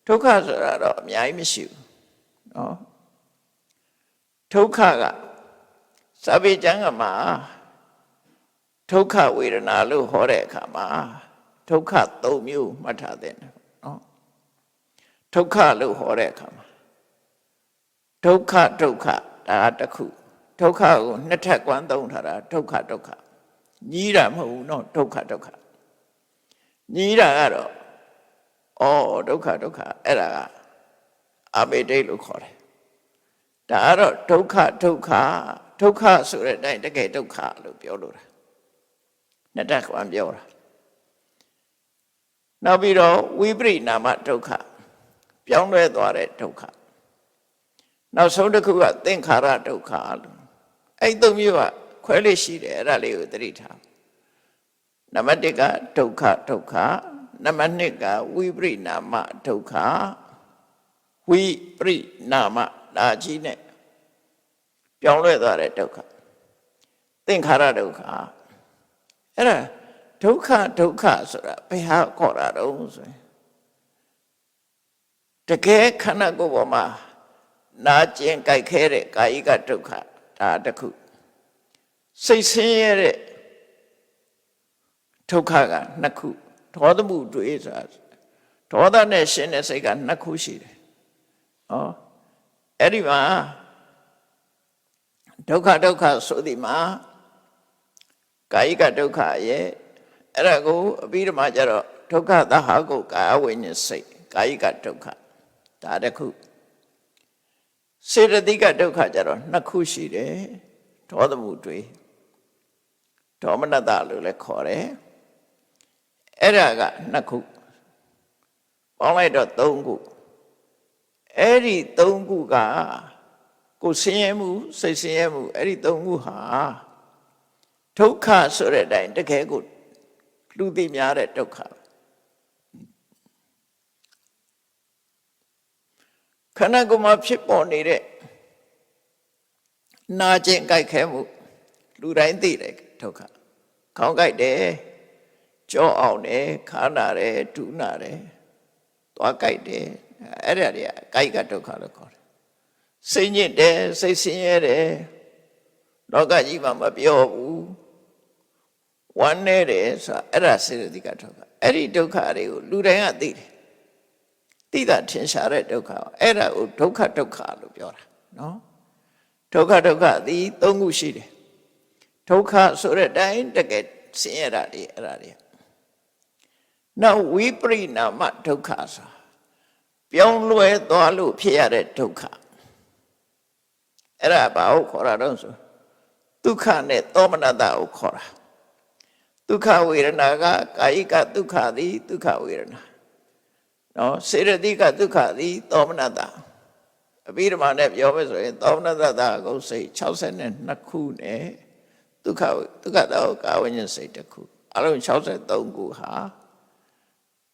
ဒုက္ခဆိုတာတော့အများကြီးမရှိဘူးနော်ဒုက္ခကစာပေကျမ်းကမှာဒုက္ခဝေဒနာလို့ဟောတဲ့အခါမှာဒုက္ခ3မျိုးမှတ်ထားတဲ့နော်ဒုက္ခလို့ဟောတဲ့အခါမှာဒုက္ခဒါတစ်ခုဒုက္ခကိုနှစ်ထပ်ကွမ်းသုံးထားတာဒုက္ခညီးတာမဟုတ်ဘူးနော်ဒုက္ခညီးတာကတော့ဒုက္ခအဲ့ဒါကအဘိဓိတ်လို့ခေါ်တယ်ဒါကတော့ဒုက္ခဆိုတဲ့အတိုင်းတကယ်ဒုက္ခလို့ပြောလို့တာနှစ်ထပ်ကွမ်းပြောတာနောက်ပြီးတော့ဝိပရိနာမဒုက္ခပြောင်းလဲသွားတဲ့ဒုက္ခနောက်ဆုံးတစ်ခုကသင်္ခါရဒုက္ခလို့အဲ့သုံးမျိုးကခွဲလေးရှိတယ်အဲ့ဒါလေးကိုသတိထားနံပါတ်1ကဒုက္ခနံပါတ်2ကဝိပရိနာမဒုက္ခဝိပရိနာမဒါကြီးနဲ့ပြောင်းလဲသွားတဲ့ဒုက္ခသင်္ခါရဒုက္ခအဲ့ဒါဒုက္ခဆိုတာဘယ်ဟာခေါ်တာတော့ဆိုရင်တကယ်ခန္ဓာကိုယ်ပေါ်မှာနာကျင်ကြိုက်ခဲတဲ့ကာယိကဒုက္ခဒါတစ်ခုစိတ်ဆင်းရဲတဲ့ဒုက္ခက2ခုဒေါသမှုတွေဆိုတာဒေါသနဲ့ရှင်တဲ့စိတ်က2ခုရှိတယ်အဲ့ဒီမှာဒုက္ခဆိုဒီမှာကာယိကဒုက္ခရဲ့အဲ့ဒါကိုအပြီးတော့မှကျတော့ဒုက္ခသဟကိုကာယဝိညာဉ်စိတ်ကာယိကဒုက္ခဒါတစ်ခုစေတသိကဒုက္ခကျတော့2ခုရှိတယ်ဒေါသမှုတွေဒေါမနတလို့လည်းခေါ်တယ်အဲ့ဒါက2ခုပေါင်းလိုက်တော့3ခုအဲ့ဒီ3ခုကကိုဆင်းရဲမှုစိတ်ဆင်းရဲမှုအဲ့ဒီ3ခုဟာဒုက္ခဆိုတဲ့အတိုင်းတကယ်ကိုလူသိများတဲ့ဒုက္ခခန္ဓာကိုယ်မှာဖြစ်ပေါ်နေတဲ့နာကျင်ကြိုက်ခဲမှုလူတိုင်းသိတယ်ဒုက္ခခေါင်းကြိုက်တယ်ကြောအောင်တယ်ခါနာတယ်ဒူးနာတယ်သွားကြိုက်တယ်အဲ့ဒါတွေကကာယကဒုက္ခလို့ခေါ်တယ်စိတ်ညစ်တယ်စိတ်ဆင်းရဲတယ်လောကကြီးမှာမပြောဘူးဝမ်းနေတယ်ဆိုတာအဲ့ဒါစေတသိကဒုက္ခအဲ့ဒီဒုက္ခတွေကိုလူတိုင်းကသိတယ်သိတာထင်ရှားတဲ့ဒုက္ခအဲ့ဒါကိုဒုက္ခလို့ပြောတာနော်ဒုက္ခသည်3ခုရှိတယ်ဒုက္ခဆိုတဲ့အတိုင်းတကယ်ဆင်းရဲတာတွေအဲ့ဒါတွေနောက်ဝိပရိနာမဒုက္ခဆိုပြောင်းလဲသွားလို့ဖြစ်ရတဲ့ဒုက္ခအဲ့ဒါဘာကိုခေါ်တာတော့ဆိုဒုက္ခနဲ့သောမနတကိုခေါ်တာဒုက္ခဝေဒနာကကာယိကဒုက္ခသည်ဒုက္ခဝေဒနာနော်စေတသိကဒုက္ခသည်သောမနတအဘိဓမ္မာနဲ့ပြောမယ်ဆိုရင်သောမနတကိုစိတ်62ခုနဲ့ဒုက္ခတော့ကာဝဉ္ဇဉ်စိတ်တစ်ခုအလုံး63ခုဟာ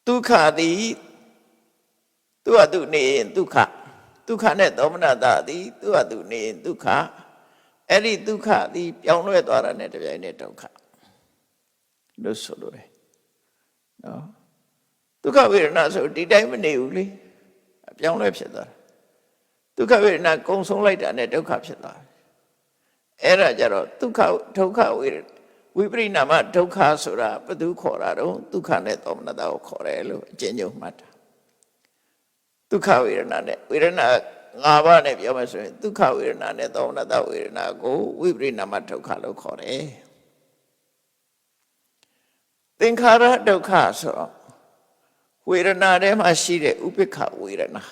ဒုက္ခသည်သူ့အတူနေရင်ဒုက္ခနဲ့သောမနတသည်သူ့အတူနေရင်ဒုက္ခအဲ့ဒီဒုက္ခသည်ပြောင်းလဲသွားတာနဲ့တပြိုင်နက်ဒုက္ခလို့ဆိုလို့ရတယ်နော်ဒုက္ခဝေဒနာဆိုဒီတိုင်းမနေဘူးလေအပြောင်းလဲဖြစ်သွားတာဒုက္ခဝေဒနာကုံဆုံးလိုက်တာနဲ့ဒုက္ခဖြစ်သွားတယ်အဲ့ဒါကြတော့ဒုက္ခဝ ဝိပရိနာမဒုက္ခဆိုတာဘယ်သူခေါ်တာတော့ဒုက္ခနဲ့သောမနတာကိုခေါ်တယ်လို့အကျဉ်းချုပ်မှတ်တာဒုက္ခဝေဒနာနဲ့ဝေဒနာ၅ပါးနဲ့ပြောမယ်ဆိုရင်ဒုက္ခဝေဒနာနဲ့သောမနတာဝေဒနာကိုဝိပရိနာမဒုက္ခလို့ခေါ်တယ်သင်္ခါရဒုက္ခဆိုတော့ဝေဒနာထဲမှာရှိတဲ့ဥပိ္ပခဝေဒနာ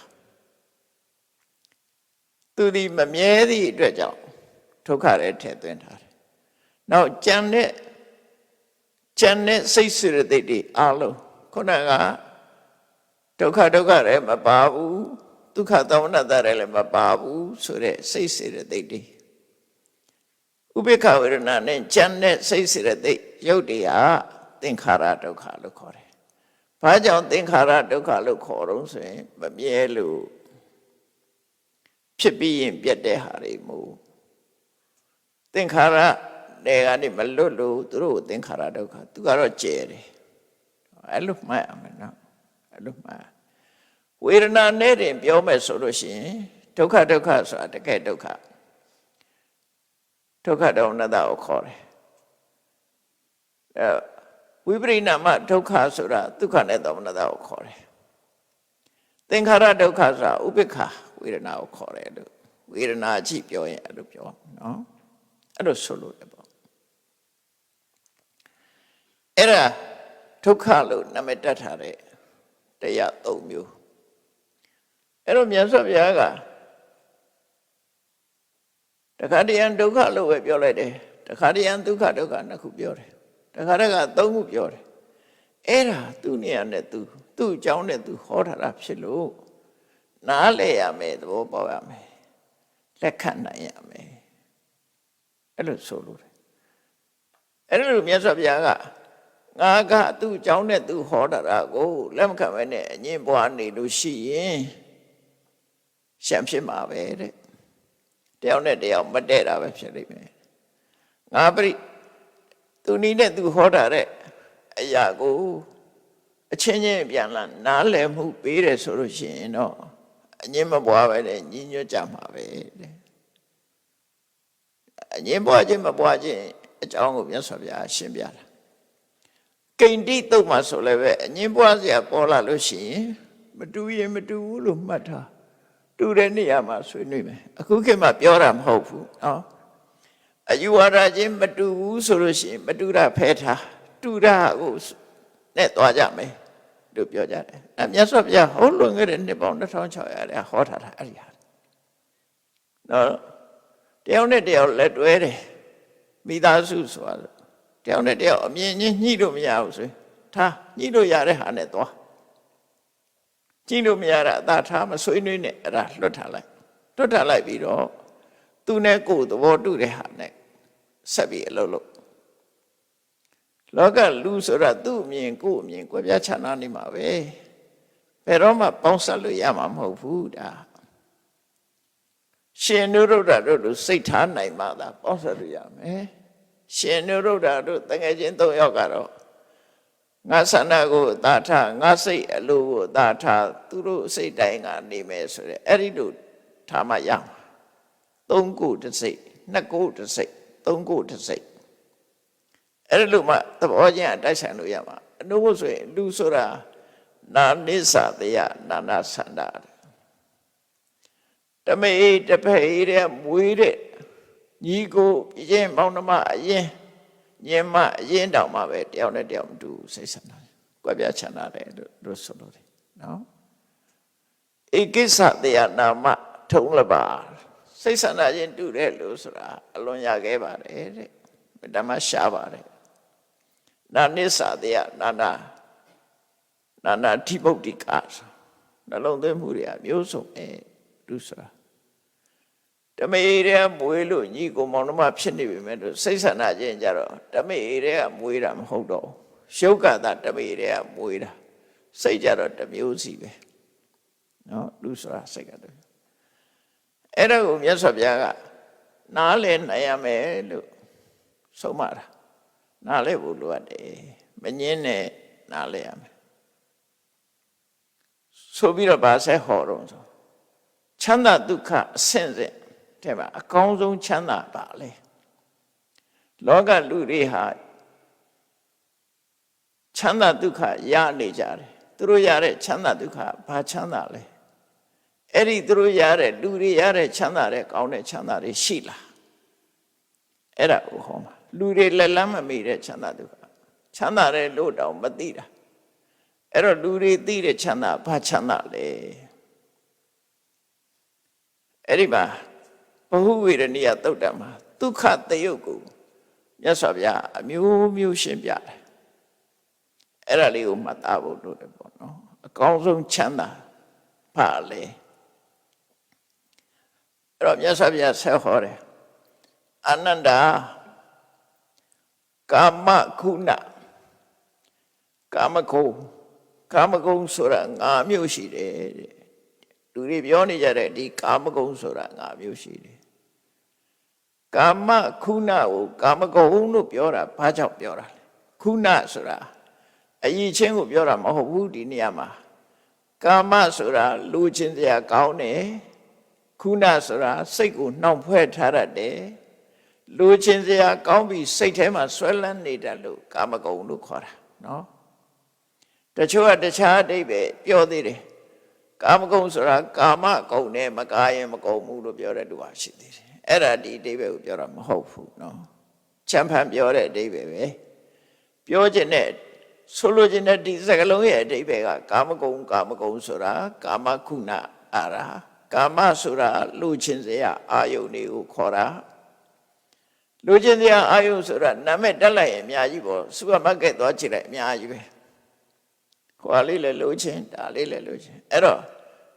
သူဒီမမြဲသည့်အတွက်ကြောင့်ဒုက္ခတွေထည့်သွင်းထားတယ်။နောက်ကြံတဲ့စိတ်စိရတိတွေအလုံးခုနကဒုက္ခလည်းမပါဘူးဒုက္ခသောမနတလည်းမပါဘူးဆိုတဲ့စိတ်စိရတိတွေဥပိ္ပခဝေဒနာနဲ့ကြံတဲ့စိတ်စိရတိရုပ်တရားသင်္ခါရဒုက္ခလို့ခေါ်တယ်။ဘာကြောင့်သင်္ခါရဒုက္ခလို့ခေါ်တော့ဆိုရင်မမြဲလို့ဖြစ်ပြီးရင်ပြတ်တဲ့ဟာတွေမို့သင်္ခါရတွေကနေမလွတ်လို့သူတို့သင်္ခါရဒုက္ခသူကတော့ကျဲတယ်အဲ့လိုမှတ်ရမယ်နော်အဲ့လိုမှတ်ဝေဒနာနဲ့တင်ပြောမယ်ဆိုလို့ရှိရင်ဒုက္ခဆိုတာတကယ်ဒုက္ခဒေါမနတကိုခေါ်တယ်ဝိပရိနာမဒုက္ခဆိုတာဒုက္ခနဲ့ဒေါမနတကိုခေါ်တယ်သင်္ခါရဒုက္ခဆိုတာဥပိ္ပခဝေဒနာကိုခေါ်တယ်လို့ဝေဒနာကြည့်ပြောရင်အဲ့လိုပြောနော်အဲ့လိုဆိုလို့တယ်ပေါ့အဲ့ဒါဒုက္ခလို့နာမည်တက်ထားတဲ့တရား၃မျိုးအဲ့တော့မြတ်စွာဘုရားကတခါတည်းဒုက္ခလို့ပဲပြောလိုက်တယ်တခါတည်းဒုက္ခနှစ်ခုပြောတယ်တခါတည်းက၃ခုပြောတယ်အဲ့ဒါသူ့နေရာနဲ့သူ့အကြောင်းနဲ့သူဟောထားတာဖြစ်လို့နားလည်ရမယ်သဘောပေါက်ရမယ်လက်ခံနိုင်ရမယ်အဲ့လိုဆိုလို့တယ်အဲ့လိုမြတ်စွာဘုရားကငါကသူ့အကြောင်းနဲ့သူဟောတာကိုလက်မခံဘဲနဲ့အငြင်းပွားနေလို့ရှိရင်ရှံဖြစ်မှာပဲတဲ့တယောက်နဲ့တယောက်မတည့်တာပဲဖြစ်လိမ့်မယ်ငါသူနီးနဲ့သူဟောတာတဲ့အရာကိုအချင်းချင်းပြန်လာနားလည်မှုပေးတယ်ဆိုလို့ရှိရင်တော့အငြင်းမပွားပဲနဲ့ညီညွတ်ကြမှာပဲတဲ့အငြင်းပွားခြင်းမပွားခြင်းအကြောင်းကိုမြတ်စွာဘုရားရှင်းပြတာကိန္တိတုတ်မှာဆိုလည်းပဲအငြင်းပွားစရာပေါ်လာလို့ရှိရင်မတူရင်မတူဘူးလို့မှတ်ထားတူတဲ့နေရာမှာဆွေးနွေးမယ်အခုခေတ်မှာပြောတာမဟုတ်ဘူးနော်အယူဝါဒချင်းမတူဘူးဆိုလို့ရှိရင်မတူတာဖဲထားတူတာကိုနဲ့သွားကြမယ်လို့ပြောကြတယ်။မြတ်စွာဘုရားဟောလွန်ခဲ့တဲ့နှစ်ပေါင်း2600တဲ့ဟောထားတာအဲ့ဒီဟာ။နော်တယောက်နဲ့တယောက်လက်တွဲတယ်မိသားစုဆိုတာတယောက်နဲ့တယောက်အမြင်ချင်းညှိလို့မရဘူးဆိုရင်ထားညှိလို့ရတဲ့ဟာနဲ့သွားညှိလို့မရတာအသာထားမဆွေးနွေးနဲ့အဲ့ဒါလွတ်ထားလိုက်ပြီးတော့သူနဲ့ကိုယ်သဘောတူတဲ့ဟာနဲ့ဆက်ပြီးအလုပ်လုပ်လောကလူဆိုတာသူ့အမြင်ကိုယ်အမြင်ကွဲပြားခြားနားနေမှာပဲဘယ်တော့မှပေါင်းစပ်လို့ရမှာမဟုတ်ဘူးဒါရှင်နုရုဒ္ဓတို့စိတ်ထားနိုင်မှသာပေါင်းစပ်လို့ရမယ်ရှင်နုရုဒ္ဓတို့တကယ်ချင်း၃ယောက်ကတော့ငါဆန္ဒကိုသာထားငါစိတ်အလိုကိုသာထားသူတို့စိတ်တိုင်းကနေမယ်ဆိုတဲ့အဲ့ဒီလိုထားမှရမှာ၃ခုတစ်စိတ်၂ခုတစ်စိတ်၃ခုတစ်စိတ်အဲ့လိုမှသဘောချင်းအတိုက်ဆိုင်လို့ရမှာအနုဘုဆိုရင်လူဆိုတာနာနိစ္စတရားနာနာဆန္ဒတမေတဖေးတဲ့မွေးတဲ့ညီကိုပြင်းမောင်နှမအရင်ညင်မအရင်တောင်မှပဲတယောက်နဲ့တယောက်မတူစိတ်ဆန္ဒကွဲပြားချမ်းသာတယ်လို့ဆိုလို့တယ်နော်ဧကိစ္စတရားနာမထုံးလပါစိတ်ဆန္ဒချင်းတူတယ်လို့ဆိုတာအလွန်ရခဲ့ပါတယ်တဲ့ဓမ္မရှားပါတယ်နာနိစ္စတရားနာနာဓိဗုဒ္ဓိကနှလုံးသွင်းမှုတွေကမျိုးစုံလူဆိုတာဓမေတဲ့မွေးလို့ညီကိုမောင်နှမဖြစ်နေပြီမဲ့လို့စိတ်ဆန္ဒချင်းကြတော့ဓမေတဲ့မွေးတာမဟုတ်တော့ရှုပ်ကတာဓမေတဲ့မွေးတာစိတ်ကြတော့တစ်မျိုးစီပဲနော်လူဆိုတာစိတ်ကတော့အဲ့ဒါကိုမြတ်စွာဘုရားကနားလည်နိုင်ရမယ်လို့ဆုံးမတာနားလည်ဖို့လိုအပ်တယ်မငင်းနဲ့နားလည်ရမယ်ဆိုပြီးတော့ဗာဆက်ဟောတော့ဆိုချမ်းသာဒုက္ခအဆင့်ဆင့်တဲ့မှာအကောင်းဆုံးချမ်းသာပါလေလောကလူတွေဟာ ချမ်းသာဒုက္ခရနေကြတယ်သူတို့ရတဲ့ချမ်းသာဒုက္ခဘာချမ်းသာလဲအဲ့ဒီသူတို့ရတဲ့လူတွေရတဲ့ချမ်းသာတဲ့ကောင်းတဲ့ချမ်းသာတွေရှိလားအဲ့ဒါကိုဟောမှာလူတွေလက်လန်းမမီတဲ့ချမ်းသာဒုက္ခချမ်းသာတဲ့လို့တောင်မသိတာအဲ့တော့လူတွေသိတဲ့ချမ်းသာဘာချမ်းသာလဲအဲ့ဒီမှာဘဟုဝေဒနိယသုတ်တံမှာဒုက္ခတယုတ်ကိုမြတ်စွာဘုရားအမျိုးမျိုးရှင်းပြတယ်အဲ့ဒါလေးကိုမှတ်သားဖို့လိုတယ်ပေါ့နော်အကောင်းဆုံးချမ်းသာဘာလဲအဲ့တော့မြတ်စွာဘုရားဆက်ဟောတယ်အာနန္ဒာကာမခုဏကာမဂုဏ်ဆိုတာ5မျိုးရှိတယ်တဲ့လူတွေပြောနေကြတဲ့ဒီကာမဂုဏ်ဆိုတာ5မျိုးရှိတယ်ကာမခုဏကိုကာမဂုဏ်လို့ပြောတာဘာကြောင့်ပြောတာလဲခုဏဆိုတာအယိချင်းကိုပြောတာမဟုတ်ဘူးဒီနေရာမှာကာမဆိုတာလူချင်းစရာကောင်းတယ်ခုဏဆိုတာစိတ်ကိုနှောင့်ဖွဲ့ထားတတ်တယ်လူချင်းစရာကောင်းပြီးစိတ်ထဲမှာဆွဲလန်းနေတယ်လို့ကာမဂုဏ်လို့ခေါ်တာနော်တချို့ကတခြားအဓိပ္ပာယ်ပြောသေးတယ်ကာမဂုဏ်ဆိုတာကာမဂုဏ်နဲ့မကာရင်မကုန်ဘူးလို့ပြောတဲ့လူဟာရှိသေးတယ်အဲ့ဒါဒီအဓိပ္ပာယ်ကိုပြောတာမဟုတ်ဘူးနော်ချမ်းဖန်ပြောတဲ့အဓိပ္ပာယ်ပဲပြောခြင်းနဲ့ဆိုလိုခြင်းနဲ့ဒီစကားလုံးရဲ့အဓိပ္ပာယ်ကကာမဂုဏ်ဆိုတာကာမခုဏအာရာကာမဆိုတာလူချင်းစရာအာယုန်တွေကိုခေါ်တာလူချင်းစရာအာယုန်ဆိုတာနာမည်တက်လိုက်ရင်အများကြီးပေါ့စူပါမားကတ်သွားကြည့်လိုက်အများကြီးပဲဟိုလေးလည်းလူချင်းဒါလေးလည်းလူချင်းအဲ့တော့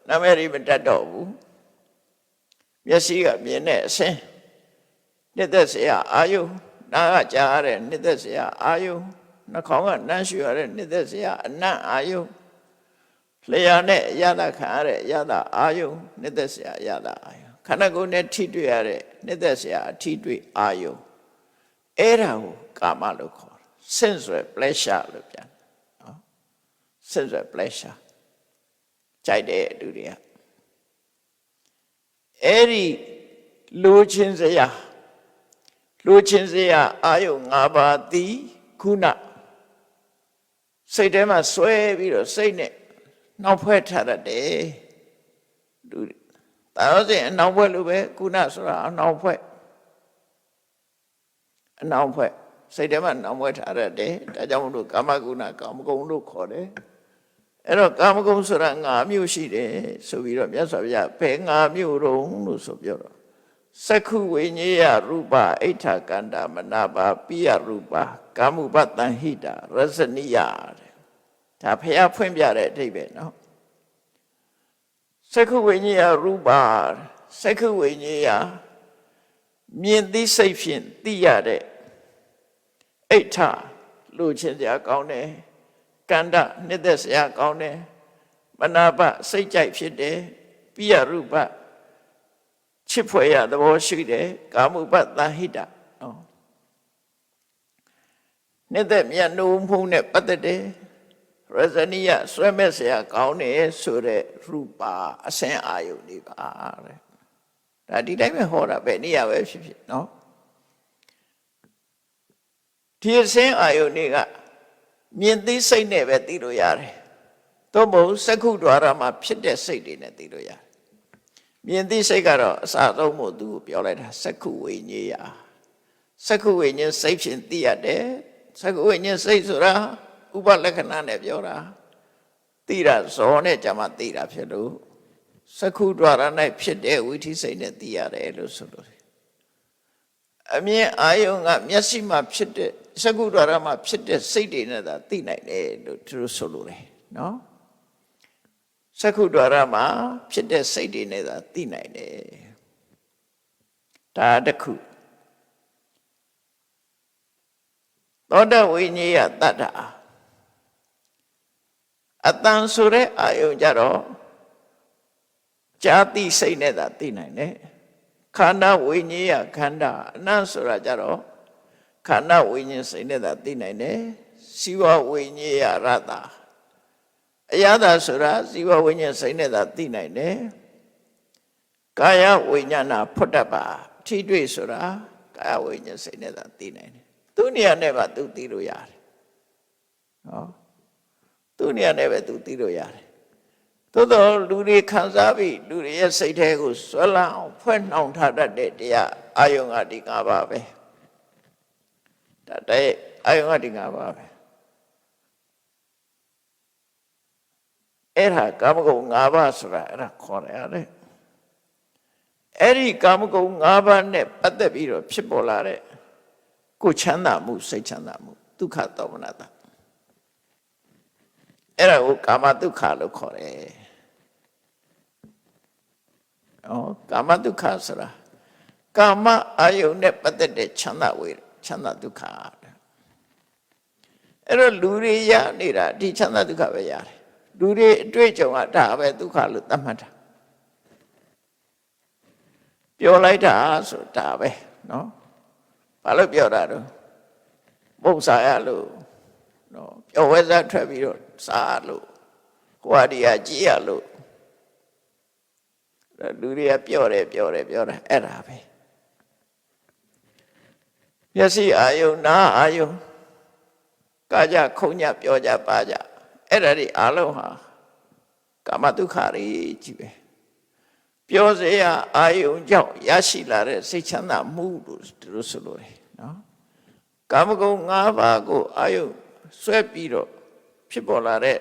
နာမည်တွေမတက်တော့ဘူးမျက်စိကမြင်တဲ့အဆင်းနှစ်သက်စရာအာယုန်နားကကြားရတဲ့နှစ်သက်စရာအာယုန်နှာခေါင်းကနမ်းရှူရတဲ့နှစ်သက်စရာအနံ့အာယုန်လျှာနဲ့အရသာခံရတဲ့အရသာအာယုန်နှစ်သက်စရာအရသာအာယုန်ခန္ဓာကိုယ်နဲ့ထိတွေ့ရတဲ့နှစ်သက်စရာအထိတွေ့အာယုန်အဲ့ဒါကိုကာမလို့ခေါ်တယ် sensual pleasure လို့ပြန်နော် sensual pleasure ကြိုက်တဲ့လူတွေကအဲ့ဒီလူချင်းစရာအာယုန်5ပါးသည်ခုနစိတ်ထဲမှာဆွဲပြီးတော့စိတ်နဲ့နှောက်ဖွဲ့ထားတတ်တယ်လူတာရောစဉ်အနှောက်ဖွဲ့လို့ပဲခုနဆိုတာအနှောက်ဖွဲ့စိတ်ထဲမှာနှောက်ဖွဲ့ထားတတ်တယ်ဒါကြောင့်မို့လို့ကာမကုဏကာမဂုဏ်လို့ခေါ်တယ်အဲ့တော့ကာမဂုဏ်ဆိုတာ5မျိုးရှိတယ်ဆိုပြီးတော့မြတ်စွာဘုရားဘယ်5မျိုးတုံးလို့ဆိုပြောတော့စက္ခုဝိညေယရူပအိဋ္ဌကန္တာမနာပါပိယရူပကာမုပတန်ဟိတာရဇနိယတဲ့ဒါဘုရားဖွင့်ပြတဲ့အဓိပ္ပာယ်နော်စက္ခုဝိညေယရူပစက္ခုဝိညေယမြင်သိစိတ်ဖြင့်သိရတဲ့အိဋ္ဌလူချင်းစရာကောင်းတယ်ကန္တနှစ်သက်စရာကောင်းတယ်မနာပစိတ်ကြိုက်ဖြစ်တယ်ပိယရူပချစ်ဖွယ်ရသဘောရှိတယ်ကာမုပတန်ဟိတနော်နှစ်သက်မြတ်နိုးမှုနဲ့ပတ်သက်တယ်ရဇနိယဆွဲမဲ့စရာကောင်းတယ်ဆိုတဲ့ရူပါအစင်အာယုန်တွေပါတဲ့ဒါဒီတိုင်းပဲဟောတာပဲနေရာပဲဖြစ်ဖြစ်နော်ဒီအစင်အာယုန်တွေကမြင်သိစိတ်နဲ့ပဲသိလို့ရတယ်သို့မဟုတ်စက္ခုဒွါရမှာဖြစ်တဲ့စိတ်တွေနဲ့သိလို့ရတယ်မြင်သိစိတ်ကတော့အစဆုံးမို့သူကိုပြောလိုက်တာစက္ခုဝိညာယစက္ခုဝိညာဉ်စိတ်ဖြင့်သိရတယ်စက္ခုဝိညာဉ်စိတ်ဆိုတာဥပလက္ခဏာနဲ့ပြောတာသိတာဇောနဲ့ကြမှာသိတာဖြစ်လို့စက္ခုဒွါရ၌ဖြစ်တဲ့ဝိသိစိတ်နဲ့သိရတယ်လို့ဆိုလို့အမြင်အာယုံကမျက်စိမှာဖြစ်တဲ့စက္ခုဒွါရမှာဖြစ်တဲ့စိတ်တွေနဲ့သာသိနိုင်တယ်လို့သူတို့ဆိုလို့တယ်နော်စက္ခုဒွါရမှာဖြစ်တဲ့စိတ်တွေနဲ့သာသိနိုင်တယ်ဒါတစ်ခုသောတဝိညေယတတ္တအတန်ဆိုတဲ့အာယုံကြတော့ဇာတိစိတ်နဲ့သာသိနိုင်တယ်ခန္ဓာဝိညေယခန္ဓာအနတ်ဆိုတာကြတော့ခန္ဓာဝိညာဉ်စိတ်နဲ့သာသိနိုင်တယ်စီဝဝိညေယရတ္တအယတာဆိုတာဇီဝဝိညာဉ်စိတ်နဲ့သာသိနိုင်တယ်ကာယဝိညာဏဖုတ္တပါထိတွေ့ဆိုတာကာယဝိညာဉ်စိတ်နဲ့သာသိနိုင်တယ်သူနေရာနဲ့ပါသူသိလို့ရတယ် နော်သူ့နေရာနဲ့ပဲသူသိလို့ရတယ်သို့တော့လူတွေခံစားပြီးလူတွေရဲ့စိတ်ထဲကိုဆွဲလန်းအောင်ဖွဲ့နှောင်ထားတတ်တဲ့တရားအာယုံကဒီ၅ပါးပဲဒါတဲ့အာယုံကဒီ၅ပါးပဲအဲ့ဒါကာမဂုဏ်၅ပါးဆိုတာအဲ့ဒါခေါ်ရတယ်အဲ့ဒီကာမဂုဏ်၅ပါးနဲ့ပတ်သက်ပြီးတော့ဖြစ်ပေါ်လာတဲ့ကိုယ်ချမ်းသာမှုစိတ်ချမ်းသာမှုဒုက္ခသောမနတအဲ့ဒါကိုကာမဒုက္ခလို့ခေါ်တယ်ကာမဒုက္ခဆိုတာကာမအာယုန်နဲ့ပတ်သက်တဲ့ချမ်းသာဝေချမ်းသာဒုက္ခအဲ့တော့လူတွေရနေတာဒီချမ်းသာဒုက္ခပဲရတယ်လူတွေအတွေ့အကြုံကဒါပဲဒုက္ခလို့သတ်မှတ်တာပြောလိုက်တာဆိုတာပဲနော်ဘာလို့ပြောတာတော့ပု္ပ္ပာရလို့နော်ပြောဝဲစားထွက်ပြီးတော့စားလို့ဟိုအဒီယာကြည်ရလို့လူတွေကပြောတယ်အဲ့ဒါပဲမျက်စိအာယုံနားအာယုံကာကြခုံညပြောကြပါကြအဲ့ဒါတွေအလုံးဟာကာမဒုက္ခတွေကြီးပဲပြောစရာအာယုံကြောင့်ရရှိလာတဲ့စိတ်ချမ်းသာမှုလို့သူတို့ဆိုလို့တယ်နော်ကာမဂုဏ်၅ပါးကိုအာယုံဆွဲပြီးတော့ဖြစ်ပေါ်လာတဲ့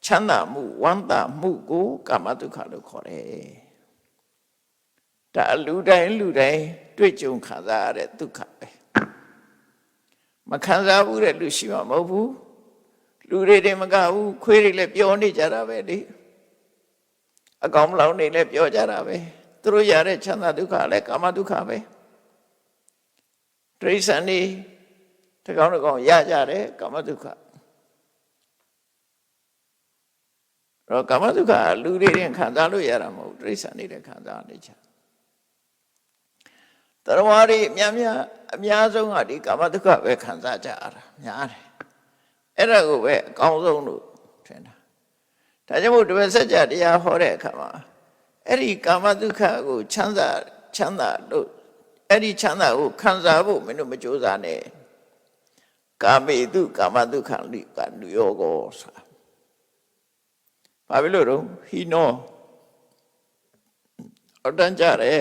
ချမ်းသာမှုဝမ်းသာမှုကိုကာမဒုက္ခလို့ခေါ်တယ်ဒါလူတိုင်းတွေ့ကြုံခံစားရတဲ့ဒုက္ခပဲမခံစားဘူးတဲ့လူရှိမှာမဟုတ်ဘူးလူတွေမကဘူးခွေးတွေလည်းပြောနေကြတာပဲလေအကောင်မလောင်နေလည်းပြောကြတာပဲသူတို့ရတဲ့ချမ်းသာဒုက္ခလည်းကာမဒုက္ခပဲတိရစ္ဆာန်တွေတကောင်ရကြတယ်ကာမဒုက္ခတော့ကာမဒုက္ခလူတွေခံစားလို့ရတာမဟုတ်တိရစ္ဆာန်တွေခံစားနေကြတရားဝါတွေအများဆုံးကဒီကာမဒုက္ခပဲခံစားကြရတာများတယ်အဲ့ဒါကိုပဲအကောင်းဆုံးလို့ထင်တာဒါကြောင့်မို့တပည့်ဆက်ကြတရားဟောတဲ့အခါမှာအဲ့ဒီကာမဒုက္ခကိုချမ်းသာလို့အဲ့ဒီချမ်းသာကိုခံစားဖို့မင်းတို့မကြိုးစားနဲ့ကာမေတုကာမဒုက္ခလိကနုယောကောဆိုတာဘာဖြစ်လို့တော့ဟိနောအတန်းကြတယ်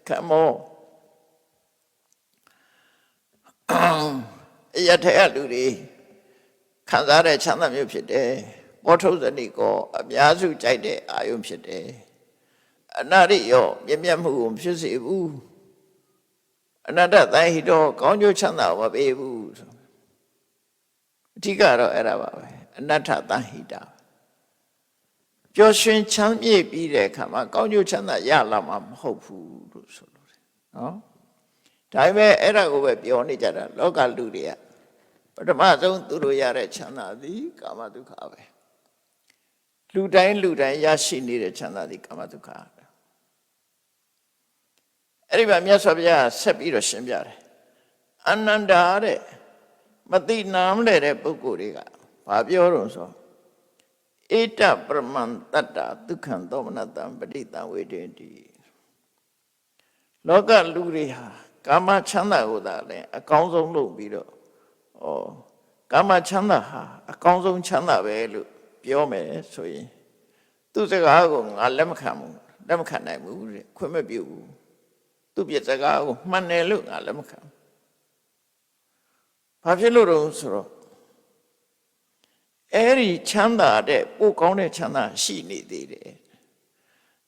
ခမောအရထဲလူတွေခံစားတဲ့ချမ်းသာမျိုးဖြစ်တယ်ပောထုဇဏိကောအများစုကြိုက်တဲ့အာယုံဖြစ်တယ်အနာရိယောမြတ်မှုကိုဖြစ်စေဘူးအနတ္တတိုင်းဟိတောကောင်းကျိုးချမ်းသာမပေးဘူးအဓိကတော့အဲ့ဒါပါပဲအနတ္တတိုင်းဟိတာပျော်ရွှင်ချမ်းမြေ့ပြီးတဲ့အခါမှာကောင်းကျိုးချမ်းသာရလာမှာမဟုတ်ဘူးလို့ဆိုလို့တယ်နော်ဒါပေမဲ့အဲ့ဒါကိုပဲပြောနေကြတာလောကလူတွေကပထမဆုံးသူတို့ရတဲ့ချမ်းသာသည်ကာမဒုက္ခပဲလူတိုင်းရရှိနေတဲ့ချမ်းသာသည်ကာမဒုက္ခအဲ့ဒီမှာမြတ်စွာဘုရားဆက်ပြီးတော့ရှင်းပြတယ်အနန္တာတဲ့မသိနာမလဲတဲ့ပုဂ္ဂိုလ်တွေကဘာပြောတော့ဆိုဧတပရမံတတ္တဒုက္ခံသောမနတံပဋိတံဝေဒင်တိလောကလူတွေဟာကာမချမ်းသာကိုသာလည်းအကောင်းဆုံးလုပ်ပြီးတော့ကာမချမ်းသာဟာအကောင်းဆုံးချမ်းသာပဲလို့ပြောမယ်ဆိုရင်သူစကားကိုငါလက်မခံနိုင်ဘူးတဲ့ခွင့်မပြုဘူးသူပြစကားကိုမှန်တယ်လို့ငါလက်မခံဘာဖြစ်လို့တော့ဆိုတော့အဲ့ဒီချမ်းသာတဲ့ပိုကောင်းတဲ့ချမ်းသာရှိနေသေးတယ်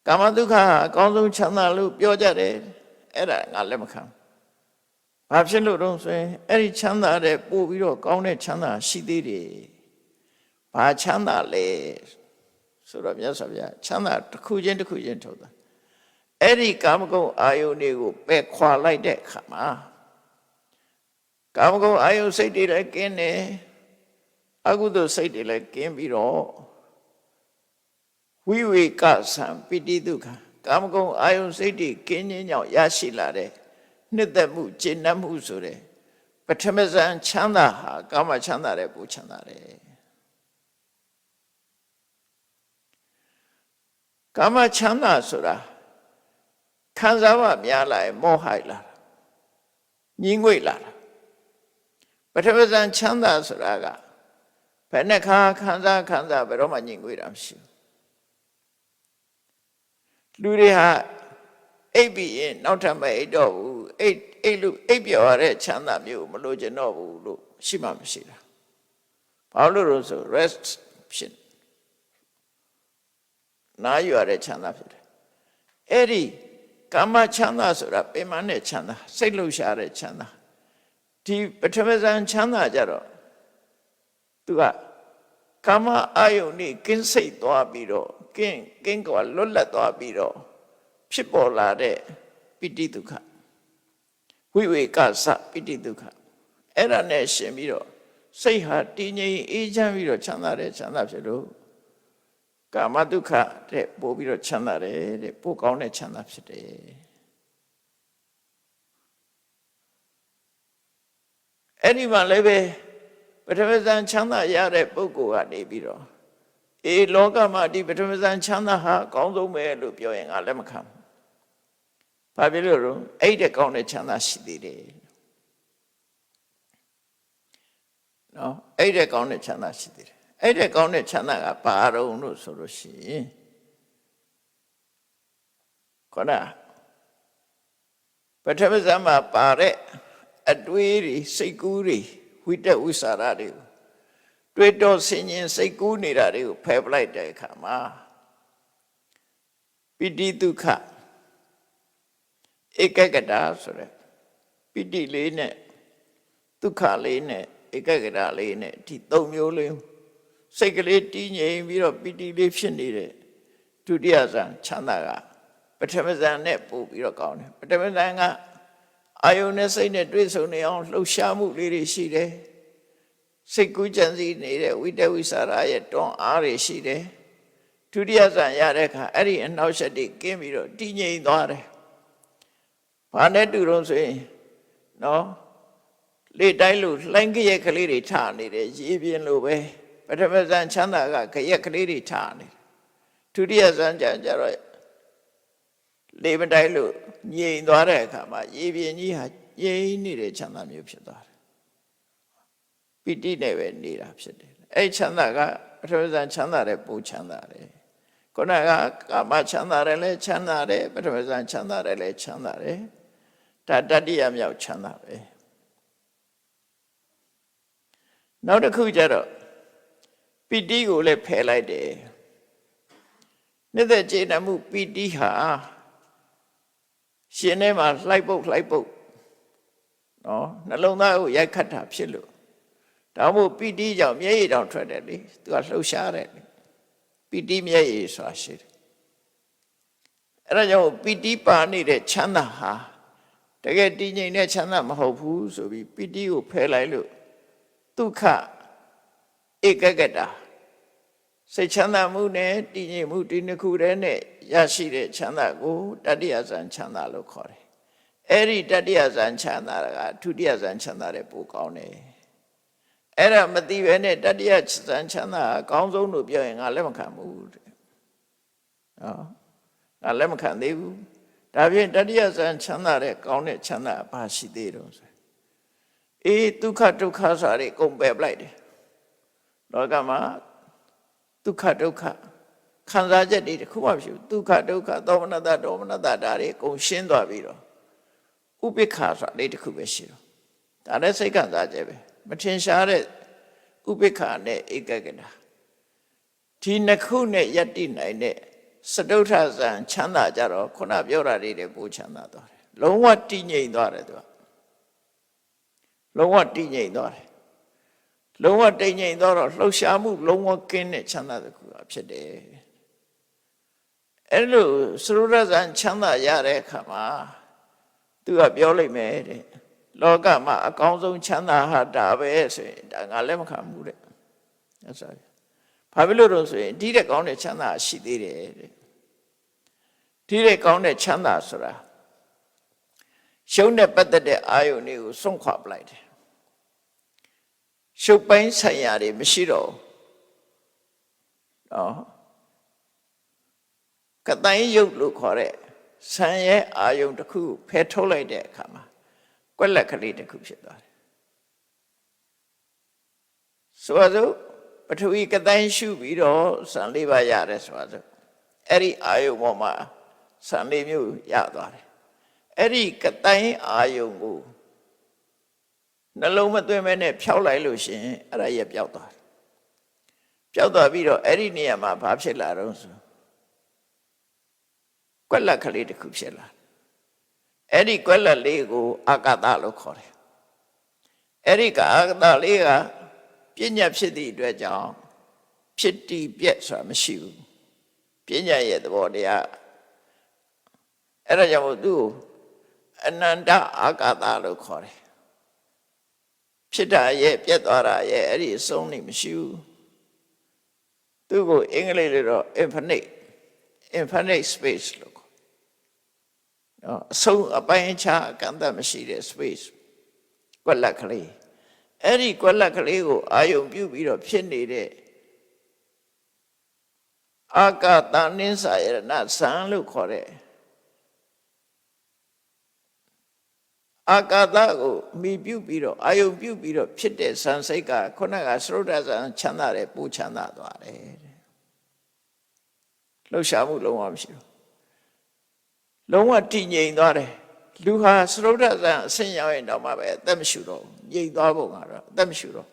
ကာမဒုက္ခအကောင်းဆုံးချမ်းသာလို့ပြောကြတယ်အဲ့ဒါငါလက်မခံဘာဖြစ်လို့တော့ဆိုရင်အဲ့ဒီချမ်းသာတဲ့ပို့ပြီးတော့ကောင်းတဲ့ချမ်းသာရှိသေးတယ်ဘာချမ်းသာလဲဆိုတော့မြတ်စွာဘုရားချမ်းသာတစ်ခုချင်းထုတ်တာအဲ့ဒီကာမဂုဏ်အာယုန်တွေကိုပယ်ခွာလိုက်တဲ့အခါမှာကာမဂုဏ်အာယုန်စိတ်တွေလည်းကင်းတယ်အကုသိုလ်စိတ်တွေလည်းကင်းပြီးတော့ဝိဝေကသံပိတိဒုက္ခကာမဂုဏ်အာယုန်စိတ်တွေကင်းခြင်းကြောင့်ရရှိလာတဲ့နှစ်သက်မှုကျေနပ်မှုဆိုတဲ့ပထမဇန်ချမ်းသာဟာကာမချမ်းသာတဲ့ပူချမ်းသာတယ်ကာမချမ်းသာဆိုတာခံစားမှများလာရင်မောဟိုက်လာတာညှင်းငွေ့လာတာပထမဇန်ချမ်းသာဆိုတာက ဘယ်နှခါခံစားဘယ်တော့မှညင်ငွေတာမရှိဘူးလူတွေဟာအိပ်ပြီးရင်နောက်ထပ်မအိပ်တော့ဘူးအိပ်ပြော်ရတဲ့ချမ်းသာမျိုးမလိုချင်တော့ဘူးလို့ရှိမှမရှိတာဘာလို့လို့ဆို rest ဖြစ်နားယူရတဲ့ချမ်းသာဖြစ်တယ်အဲ့ဒီကာမချမ်းသာဆိုတာပင်မနဲ့ချမ်းသာစိတ်လှုပ်ရှားတဲ့ချမ်းသာဒီပထမဇန်ချမ်းသာကြတော့သူကကာမအာယုန်นี่ကင်းစိတ်သွားပြီးတော့ကင်းကွာလွတ်လပ်သွားပြီးတော့ဖြစ်ပေါ်လာတဲ့ပိဋိဒုက္ခဝိဝေကစပိဋိဒုက္ခအဲ့ဒါနဲ့ရှင်ပြီးတော့စိတ်ဟာတည်ငြိမ်အေးချမ်းပြီးတော့ချမ်းသာတဲ့ချမ်းသာဖြစ်လို့ကာမဒုက္ခတဲ့ပို့ပြီးတော့ချမ်းသာတယ်တဲ့ပို့ကောင်းတဲ့ချမ်းသာဖြစ်တယ်အဲ့ဒီမှာလည်းပဲပထမဇန်ချမ်းသာရတဲ့ပုဂ္ဂိုလ်ကနေပြီးတော့လောကမှာဒီပထမဇန်ချမ်းသာဟာအကောင်းဆုံးပဲလို့ပြောရင်ငါလက်မခံဘူးဘာဖြစ်လို့လဲအဲ့တဲ့ကောင်းတဲ့ချမ်းသာရှိသေးတယ်နော်အဲ့တဲ့ကောင်းတဲ့ချမ်းသာရှိသေးတယ်အဲ့တဲ့ကောင်းတဲ့ချမ်းသာကဘာတုံးလို့ဆိုလို့ရှိရင်ခေါင်းပထမဇန်မှာပါတဲ့အတွေးတွေစိတ်ကူးတွေဝိတက်ဝိစာရတွေကိုတွေးတော့ဆင်ញင်စိတ်ကူးနေတာတွေကိုဖယ်ပလိုက်တဲ့အခါမှာပိဋိဒုက္ခဧကဂတဆိုတဲ့ပိဋိလေးနဲ့ဒုက္ခလေးနဲ့ဧကဂတလေးနဲ့ဒီသုံးမျိုးလေးစိတ်ကလေးတည်ငြိမ်ပြီးတော့ပိဋိလေးဖြစ်နေတဲ့ဒုတိယဇန်ချမ်းသာကပထမဇန်နဲ့ပို့ပြီးတော့ကောင်းတယ်ပထမဇန်ကအာယုန်နဲ့စိတ်နဲ့တွေ့ဆုံနေအောင်လှုပ်ရှားမှုလေးတွေရှိတယ်စိတ်ကူးကြံစည်နေတဲ့ဝိတဝိစာရရဲ့တွန်းအားတွေရှိတယ်ဒုတိယဇန်ရတဲ့အခါအဲ့ဒီအနှောက်အယှက်တွေကင်းပြီးတော့တည်ငြိမ်သွားတယ်ဘာနဲ့တူတော့ဆိုရင်နော်လေတိုင်းလို့လှိုင်းကြက်ကလေးတွေထနေတယ်ရေပြင်းလို့ပဲပထမဇန်ချမ်းသာကကြက်ကလေးတွေထနေတယ်ဒုတိယဇန်ကျတော့လေမတိုင်းလို့ငြိမ်သွားတဲ့အခါမှာရေပြင်းကြီးဟာငြိမ်နေတဲ့ချမ်းသာမျိုးဖြစ်သွားတယ်ပိဋိနဲ့ပဲနေတာဖြစ်တယ်အဲ့ချမ်းသာကပထမဇန်ချမ်းသာတဲ့ပိုချမ်းသာတယ်ခုနကကာမချမ်းသာတယ်လဲချမ်းသာတယ်ပထမဇန်ချမ်းသာတယ်လဲချမ်းသာတယ်ဒါတတိယမြောက်ချမ်းသာပဲနောက်တစ်ခုကျတော့ပိဋိကိုလည်းဖယ်လိုက်တယ်နှစ်သက်ကျေနပ်မှုပိဋိဟာရှင်ထဲမှာလှိုက်ပုတ်နော်နှလုံးသားကိုရိုက်ခတ်တာဖြစ်လို့ဒါမို့ပိဋိကြောင့်မျက်ရည်တောင်ထွက်တယ်လေသူကလှုပ်ရှားတယ်လေပိဋိမျက်ရည်ဆိုတာရှိတယ်အဲ့ဒါကြောင့်ပိဋိပါနေတဲ့ချမ်းသာဟာတကယ်တည်ငြိမ်တဲ့ချမ်းသာမဟုတ်ဘူးဆိုပြီးပိဋိကိုဖယ်လိုက်လို့ဒုက္ခဧကဂတစိတ်ချမ်းသာမှုနဲ့တည်ငြိမ်မှုဒီနှစ်ခုတည်းနဲ့ရရှိတဲ့ချမ်းသာကိုတတိယဇန်ချမ်းသာလို့ခေါ်တယ်အဲ့ဒီတတိယဇန်ချမ်းသာကဒုတိယဇန်ချမ်းသာတဲ့ပိုကောင်းတယ်အဲ့ဒါမသိပဲနဲ့တတိယဇန်ချမ်းသာအကောင်းဆုံးလို့ပြောရင်ငါလက်မခံဘူးတဲ့နော်ငါလက်မခံသေးဘူးဒါဖြင့်တတိယဇန်ချမ်းသာတဲ့ကောင်းတဲ့ချမ်းသာဘာရှိသေးတော့ဆိုဒုက္ခဒုက္ခဆိုရယ်ကုန်ပယ်ပလိုက်တယ်လောကမှာဒုက္ခဒုက္ခခံစားချက်တွေတခုမှမရှိဘူးဒုက္ခဒုက္ခသောမနတဒေါမနတဒါတွေအကုန်ရှင်းသွားပြီးတော့ဥပိ္ပခာဆိုတာလေးတခုပဲရှိတော့ဒါလည်းစိတ်ခံစားချက်ပဲမထင်ရှားတဲ့ဥပိ္ပခာနဲ့ဧကဂတဒီနှစ်ခုနဲ့ယက်တိနိုင်တဲ့စတုထဇန်ချမ်းသာကြတော့ခုနပြောတာတွေပိုချမ်းသာသွားတယ်လုံးဝတည်ငြိမ်သွားတယ်သူကလုံးဝတည်ငြိမ်သွားတယ်လုံးဝတည်ငြိမ်သွားတော့လှုပ်ရှားမှုလုံးဝကင်းတဲ့ချမ်းသာတစ်ခုဖြစ်တယ်အဲ့လိုစရုရဇန်ချမ်းသာရတဲ့အခါမှာသူကပြောလိုက်မယ်တဲ့လောကမှာအကောင်းဆုံးချမ်းသာဟာဒါပဲဆိုရင်ဒါငါလည်းမခံဘူးတဲ့အဲ့ဆိုဘာဖြစ်လို့တော့ဆိုရင်ဒီတဲ့ကောင်းတဲ့ချမ်းသာရှိသေးတယ်တဲ့ဒီတဲ့ကောင်းတဲ့ချမ်းသာဆိုတာရှုံးတဲ့ပတ်သက်တဲ့အာယုန်တွေကိုစွန့်ခွာပလိုက်တယ်ရှုပ်ပိုင်းဆိုင်ရာတွေမရှိတော့နော်ကတိုင်းရုပ်လို့ခေါ်တဲ့ဆံရဲ့အာယုန်တစ်ခုဖယ်ထုတ်လိုက်တဲ့အခါမှာကွက်လက်ကလေးတစ်ခုဖြစ်သွားတယ်ဆိုတော့ပ ထဝီကတိုင်းရှုပြီးတော့ဇန်၄ပါးရတယ်ဆိုတော့အဲ့ဒီအာယုံပေါ်မှာဇန်၄မျိုးရသွားတယ်အဲ့ဒီကတိုင်းအာယုံကိုနှလုံးမသွင်းမဲနဲ့ဖြောက်လိုက်လို့ရှိရင်အဲ့ဒါရပြောက်သွားတယ်ပြောက်သွားပြီးတော့အဲ့ဒီနေရာမှာဘာဖြစ်လာတော့ဆိုကွက်လက်ကလေးတစ်ခုဖြစ်လာအဲ့ဒီကွက်လက်လေးကိုအာကာသလို့ခေါ်တယ်အဲ့ဒီအာကာသလေးကပညာဖြစ်သည့်အတွက်ကြောင့်ဖြစ်တည်ပြက်ဆိုတာမရှိဘူးပညာရဲ့သဘောတရားအဲ့ဒါကြောင့်သူ့အနန္တအာကာသလို့ခေါ်တယ်ဖြစ်တာရဲ့ပြက်သွားတာရဲ့အဲ့ဒီအဆုံးနေမရှိဘူးသူ့ကိုအင်္ဂလိပ်လိုတော့ infinite space လို့ခေါ်နော်အဆုံးအပိုင်းခြားအကန့်အသတ်မရှိတဲ့ space ကွက်လက်ကလေးအဲ့ဒီကွက်လက်ကလေးကိုအာယုံပြုပြီးတော့ဖြစ်နေတဲ့အာကာသနိစ္စယရဏဇံလို့ခေါ်တဲ့အာကာသကိုမိပြုပြီးတော့အာယုံပြုပြီးတော့ဖြစ်တဲ့ဇံစိတ်ကခုနကသရုတ်တဇံချမ်းသာတယ်ပူချမ်းသာသွားတယ်လှုပ်ရှားမှုလုံးဝမရှိဘူးလုံးဝတည်ငြိမ်သွားတယ်လူဟာသရုတ်တဇံအဆင့်ရောက်ရင်တော့မှပဲအသက်မရှူတော့ငြိမ်သွားပုံကတော့အသက်မရှူတော့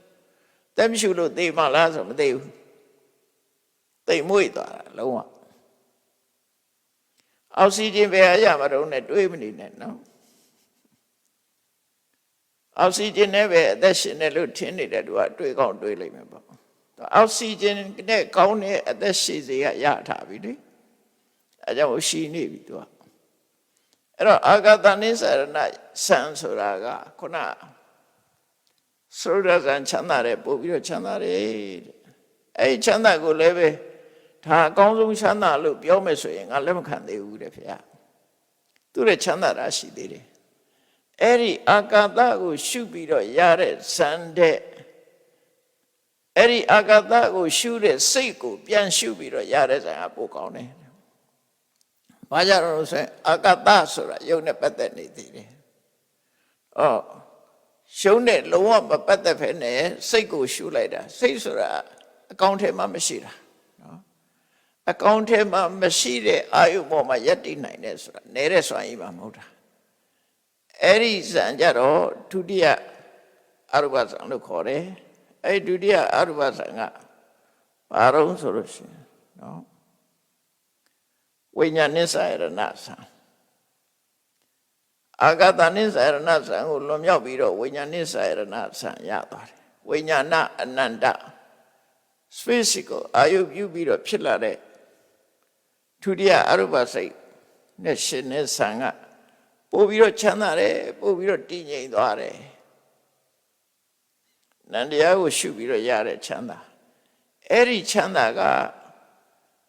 အသက်မရှူလို့သေမှလားဆိုမသိဘူးသိမ့်မွေ့သွားတာလုံးဝအောက်ဆီဂျင်ပဲအရာမတော့နဲ့တွေးမနေနဲ့နော်အောက်ဆီဂျင်နဲ့ပဲအသက်ရှင်နေလို့ထင်နေတဲ့သူကတွေးကောင်းတွေးလိမ့်မယ်ပေါ့အောက်ဆီဂျင်နဲ့ကောင်းတဲ့အသက်ရှင်စေရထားပြီလေအဲကြောင့်ရှိနေပြီသူကအဲ့တော့အာဂတနိစ္စရဏဆံဆိုတာကခုနသရုတ်ဇံချမ်းသာတယ်ပို့ပြီးတော့ချမ်းသာတယ်အဲ့ချမ်းသာကိုလည်းပဲဒါအကောင်းဆုံးချမ်းသာလို့ပြောမယ်ဆိုရင်ငါလက်မခံသေးဘူးတဲ့ဖေ။သူရဲ့ချမ်းသာတာရှိသေးတယ်။အဲ့ဒီအာကာသကိုရှုပြီးတော့ရတဲ့ဇန်တဲ့အဲ့ဒီအာကာသကိုရှုတဲ့စိတ်ကိုပြန်ရှုပြီးတော့ရတဲ့ဇန်ကပိုကောင်းတယ်။ဘာကြောင့်လဲဆိုရင်အာကာသဆိုတာယုံနဲ့ပတ်သက်နေသေးတယ်။အော်ရှုံးတဲ့လုံးဝမပတ်သက်ဖ ೇನೆ စိတ်ကိုရှုလိုက်တာစိတ်ဆိုတာအကောင့်ထဲမှာမရှိတာနော်အကောင့်ထဲမှာမရှိတဲ့အာယုပေါ်မှာယက်တည်နိုင်တယ်ဆိုတာနေတဲ့စွမ်းရည်မှာမဟုတ်တာအဲ့ဒီဇံကြတော့ဒုတိယအရုပဇံလို့ခေါ်တယ်အဲ့ဒုတိယအရုပဇံကဘာတော့ဆိုလို့ရှိရင်နော်ဝိညာဉ်နိစ္စယရဏဇံအာဂတနိစ္စယရဏဇံကိုလွန်မြောက်ပြီးတော့ဝိညာဉ်နိစ္စယရဏဇံရသွားတယ်ဝိညာဏအနန္တspace ကိုအာယုပြုပြီးတော့ဖြစ်လာတဲ့ဒုတိယအရုပစိတ်နဲ့ရှင်နဲ့ဆံကပို့ပြီးတော့ချမ်းသာတယ်ပို့ပြီးတော့တည်ငြိမ်သွားတယ်နန္တရားကိုရှုပြီးတော့ရတဲ့ချမ်းသာအဲ့ဒီချမ်းသာက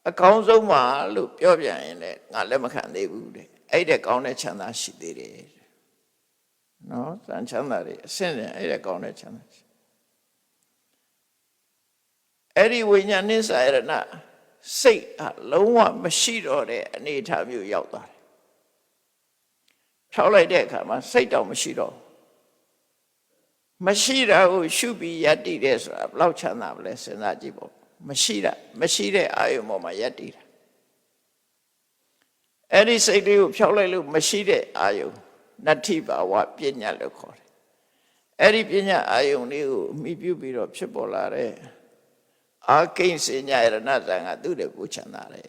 အကောင်းဆုံးပါလို့ပြောပြရင်လည်းငါလက်မခံသေးဘူးတဲ့အဲ့တဲ့ကောင်းတဲ့ချမ်းသာရှိသေးတယ်နော်ဇန်ချမ်းသာတွေအဆင့်နဲ့အဲ့တဲ့ကောင်းတဲ့ချမ်းသာအဲ့ဒီဝိညာဉ်နိစ္စယရဏစိတ်လုံးဝမရှိတော့တဲ့အနေအထားမျိုးရောက်သွားတယ်ဖြောက်လိုက်တဲ့အခါမှာစိတ်တောင်မရှိတော့မရှိတာကိုရှုပြီးယက်တည်တယ်ဆိုတာဘယ်လောက်ချမ်းသာမလဲစဉ်းစားကြည့်ပေါ့မရှိတဲ့အာယုံပေါ်မှာယက်တည်တာအဲ့ဒီစိတ်လေးကိုဖြောက်လိုက်လို့မရှိတဲ့အာယုံနတ္ထိဘာဝပညာလို့ခေါ်တယ်အဲ့ဒီပညာအာယုံလေးကိုအမိပြုပြီးတော့ဖြစ်ပေါ်လာတဲ့အာကိဉ္စေညယရဏဇံကသူ့တဲ့ကိုချမ်းသာတယ်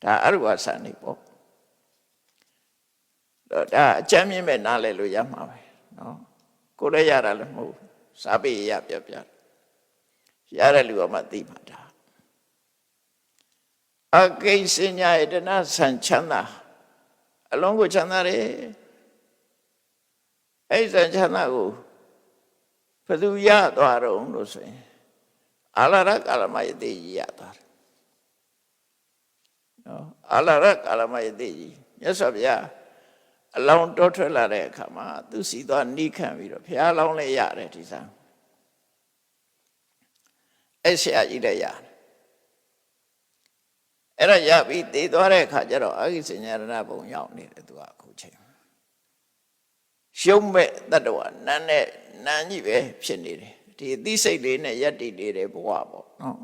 ဒါအရုပဇံနေပေါ့ဒါအကျမ်းမြင့်မဲ့နားလဲလို့ရမှာပဲနော်ကိုလည်းရတာလည်းမဟုတ်စာပေရပြရတဲ့လူကမှသိမှာဒါအာကိဉ္စေညယတနာဇံချမ်းသာအလုံးကိုချမ်းသာတယ်အဲ့ဇံချမ်းသာကိုဘယ်သူရသွားတော့လို့ဆိုရင်အာလရကာလမယတိကြီးရသွားတယ်နော်အာလရကာလမယတိကြီးမြတ်စွာဘုရားအလောင်းတောထွက်လာတဲ့အခါမှာသူစီသွားနှီးခံပြီးတော့ဘုရားလောင်းလည်းရတယ်ဒီစားအဲ့ဆရာကြီးလည်းရတယ်အဲ့တော့ရပြီးတည်သွားတဲ့အခါကျတော့အာဂိစဉ္ညာရဏဘုံရောက်နေတယ်သူကအခုချိန်ရှုံးမဲ့တတ္တဝနန်းနဲ့နန်းကြီးပဲဖြစ်နေတယ်ထ ဒီအသိစိတ်လေးနဲ့ယက်တည်နေတဲ့ဘဝပေါ့နော်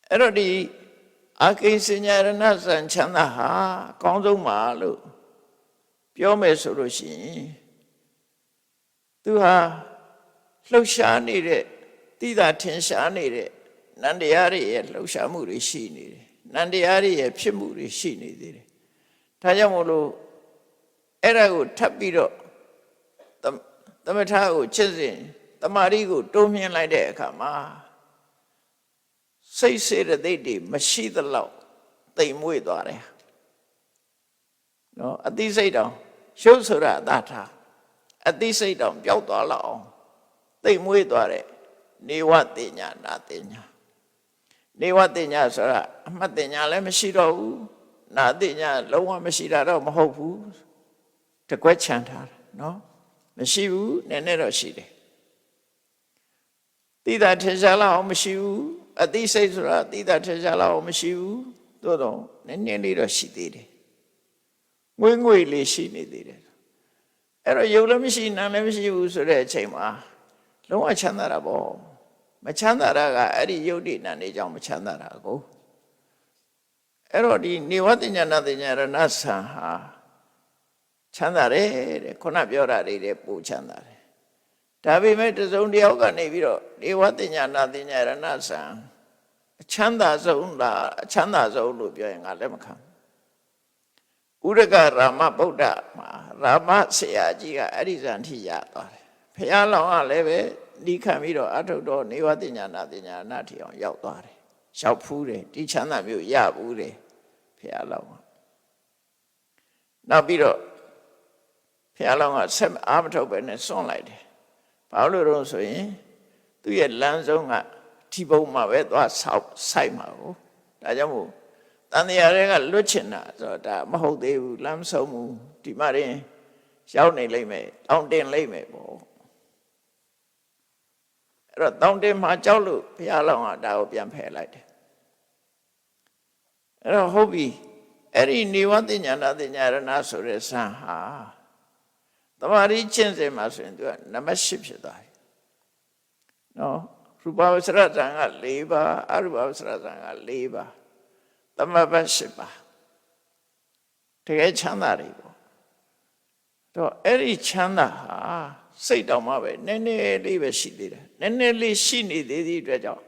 အဲ့တော့ဒီအာကိဉ္စဉ္ညာရဏစံချမ်းသာဟာအကောင်းဆုံးပါလို့ပြောမယ်ဆိုလို့ရှိရင်သူဟာလှုပ်ရှားနေတဲ့သိတာထင်ရှားနေတဲ့နန္တရားတွေရဲ့လှုပ်ရှားမှုတွေရှိနေတယ်နန္တရားတွေရဲ့ဖြစ်မှုတွေရှိနေသေးတယ်ဒါကြောင့်မို့လို့အဲ့ဒါကိုထပ်ပြီးတော့သမထကိုချစ်စဉ်တမာရီကိုတိုးမြှင့်လိုက်တဲ့အခါမှာစိတ်စေတသိက်တွေမရှိသလောက်တိမ်မွေ့သွားတယ်နော်အသိစိတ်တောင်ရှုပ်ဆိုတာအသာထားအသိစိတ်တောင်ပျောက်သွားလောက်အောင်တိမ်မွေ့သွားတဲ့နေဝတိညာနာတိညာနေဝတိညာဆိုတာအမှတ်တိညာလည်းမရှိတော့ဘူးနာတိညာလုံးဝမရှိတာတော့မဟုတ်ဘူးတကွက်ချန်ထားတယ်နော်မရှိဘူးနည်းနည်းတော့ရှိတယ်တိတာထင်ရှားလောက်အောင်မရှိဘူးအသိစိတ်ဆိုတာတိတာထင်ရှားလောက်အောင်မရှိဘူးသို့တော့နည်းနည်းလေးတော့ရှိသေးတယ်ငွေငွေလေးရှိနေသေးတယ်အဲ့တော့ယုံလည်းမရှိနာလည်းမရှိဘူးဆိုတဲ့အချိန်မှာလုံးဝချမ်းသာတာပေါ့မချမ်းသာတာကအဲ့ဒီယုတ်တိနာနေကြောင့်မချမ်းသာတာကိုအဲ့တော့ဒီနေဝတ္တဉာဏတဉာရဏဆံဟာချမ်းသာတယ်တဲ့ခုနပြောတာတွေတဲ့ပို့ချမ်းသာတယ်ဒါပေမဲ့တစုံတစ်ယောက်ကနေပြီးတော့နေဝတ္တဉာဏတဉာရဏဆံအချမ်းသာဆုံးလားအချမ်းသာဆုံးလို့ပြောရင်ငါလက်မခံဥရကရာမဗုဒ္ဓမှာရာမဆရာကြီးကအဲ့ဒီဇန်ထိရသွားတယ်ဘုရားလောင်းကလည်းပဲဒီခံပြီးတော့အထုတော်နေဝတ္တဉာဏတဉာရဏထိအောင်ရောက်သွားတယ်ရောက်ဖူးတယ်ဒီချမ်းသာမျိုးရဘူးတယ်ဘုရားလောင်းကနောက်ပြီးတော့ဘုရားလောင်းကဆက်အားမထုတ်ပဲနဲ့စွန့်လိုက်တယ်ဘာလို့လို့ဆိုရင်သူ့ရဲ့လမ်းဆုံးကဒီဘုံမှာပဲသွားဆိုင်မှာကိုဒါကြောင့်မို့တန်တရားတွေကလွတ်ချင်တာဆိုတော့ဒါမဟုတ်သေးဘူးလမ်းမဆုံးဘူးဒီမှာရင်ရောက်နေလိမ့်မယ်တောင်းတင်လိမ့်မယ်ပေါ့အဲ့တော့တောင်းတင်မှာကြောက်လို့ဘုရားလောင်းကဒါကိုပြန်ဖယ်လိုက်တယ်အဲ့တော့ဟုတ်ပြီအဲ့ဒီနေဝတ္တဉာဏတဉာရဏဆိုတဲ့ဇန်ဟာတမာရီကျင့်စဉ်မှာဆိုရင်သူကနံပါတ်8ဖြစ်သွားတယ်နော်ရူပဝဆရဇန်က4ပါးအရူပဝဆရဇန်က4ပါးသမဘတ်8ပါးတကယ်ချမ်းသာတွေပေါ့တော့အဲ့ဒီချမ်းသာဟာစိတ်တောင်မှပဲနည်းနည်းလေးပဲရှိသေးတယ်နည်းနည်းလေးရှိနေသေးသည့်အတွက်ကြောင့်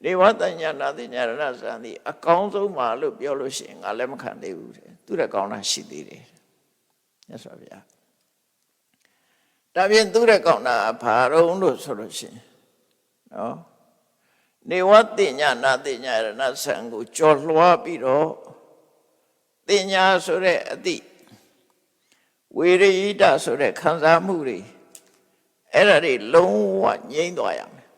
နေဝတ္တဉာဏတဉာရဏဇန်ဒီအကောင်းဆုံးပါလို့ပြောလို့ရှိရင်ငါလည်းမခံသေးဘူးတဲ့သူတဲ့ကောင်းတာရှိသေးတယ်မြတ်စွာဘုရားဒါပြင်သူတဲ့ကောင်းတာဘာရုံလို့ဆိုလို့ရှိရင်နော်နေဝတ္တဉာဏတဉာရဏဇန်ကိုကြော်လွှားပြီးတော့တင်ညာဆိုတဲ့အတိဝေရိဒဆိုတဲ့ခံစားမှုတွေအဲ့ဒါတွေလုံးဝငြိမ့်သွားရမယ်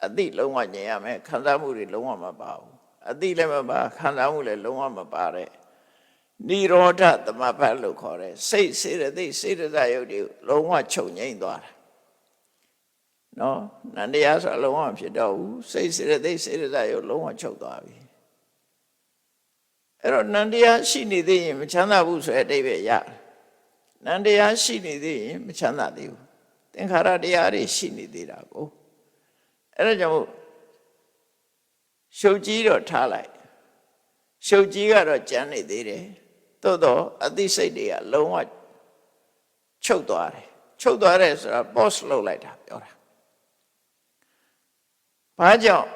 အတိလုံးဝငြိမ့်ရမယ်ခံစားမှုတွေလုံးဝမပါဘူးအတိလည်းမပါခံစားမှုလည်းလုံးဝမပါတဲ့နိရောဓသမဘတ်လို့ခေါ်တဲ့စိတ်စေတသိက်စေတစာယုတ်တွေလုံးဝချုပ်ငြိမ့်သွားတာနော်နန္တရားဆိုလုံးဝဖြစ်တော့ဘူးစိတ်စေတသိက်စေတစာယုတ်လုံးဝချုပ်သွားပြီအဲ့တော့နန္တရားရှိနေသေးရင်မချမ်းသာဘူးဆိုတဲ့အဓိပ္ပာယ်ရတယ်နန္တရားရှိနေသေးရင်မချမ်းသာသေးဘူးသင်္ခါရတရားတွေရှိနေသေးတာကိုအဲ့ဒါကြောင့်ရှုပ်ကြီးတော့ထားလိုက်ရှုပ်ကြီးကတော့ကြမ်းနေသေးတယ်သို့တော့အသိစိတ်တွေကလုံးဝချုပ်သွားတယ်ချုပ်သွားတယ်ဆိုတာ pause လုပ်လိုက်တာပြောတာဘာကြောင့်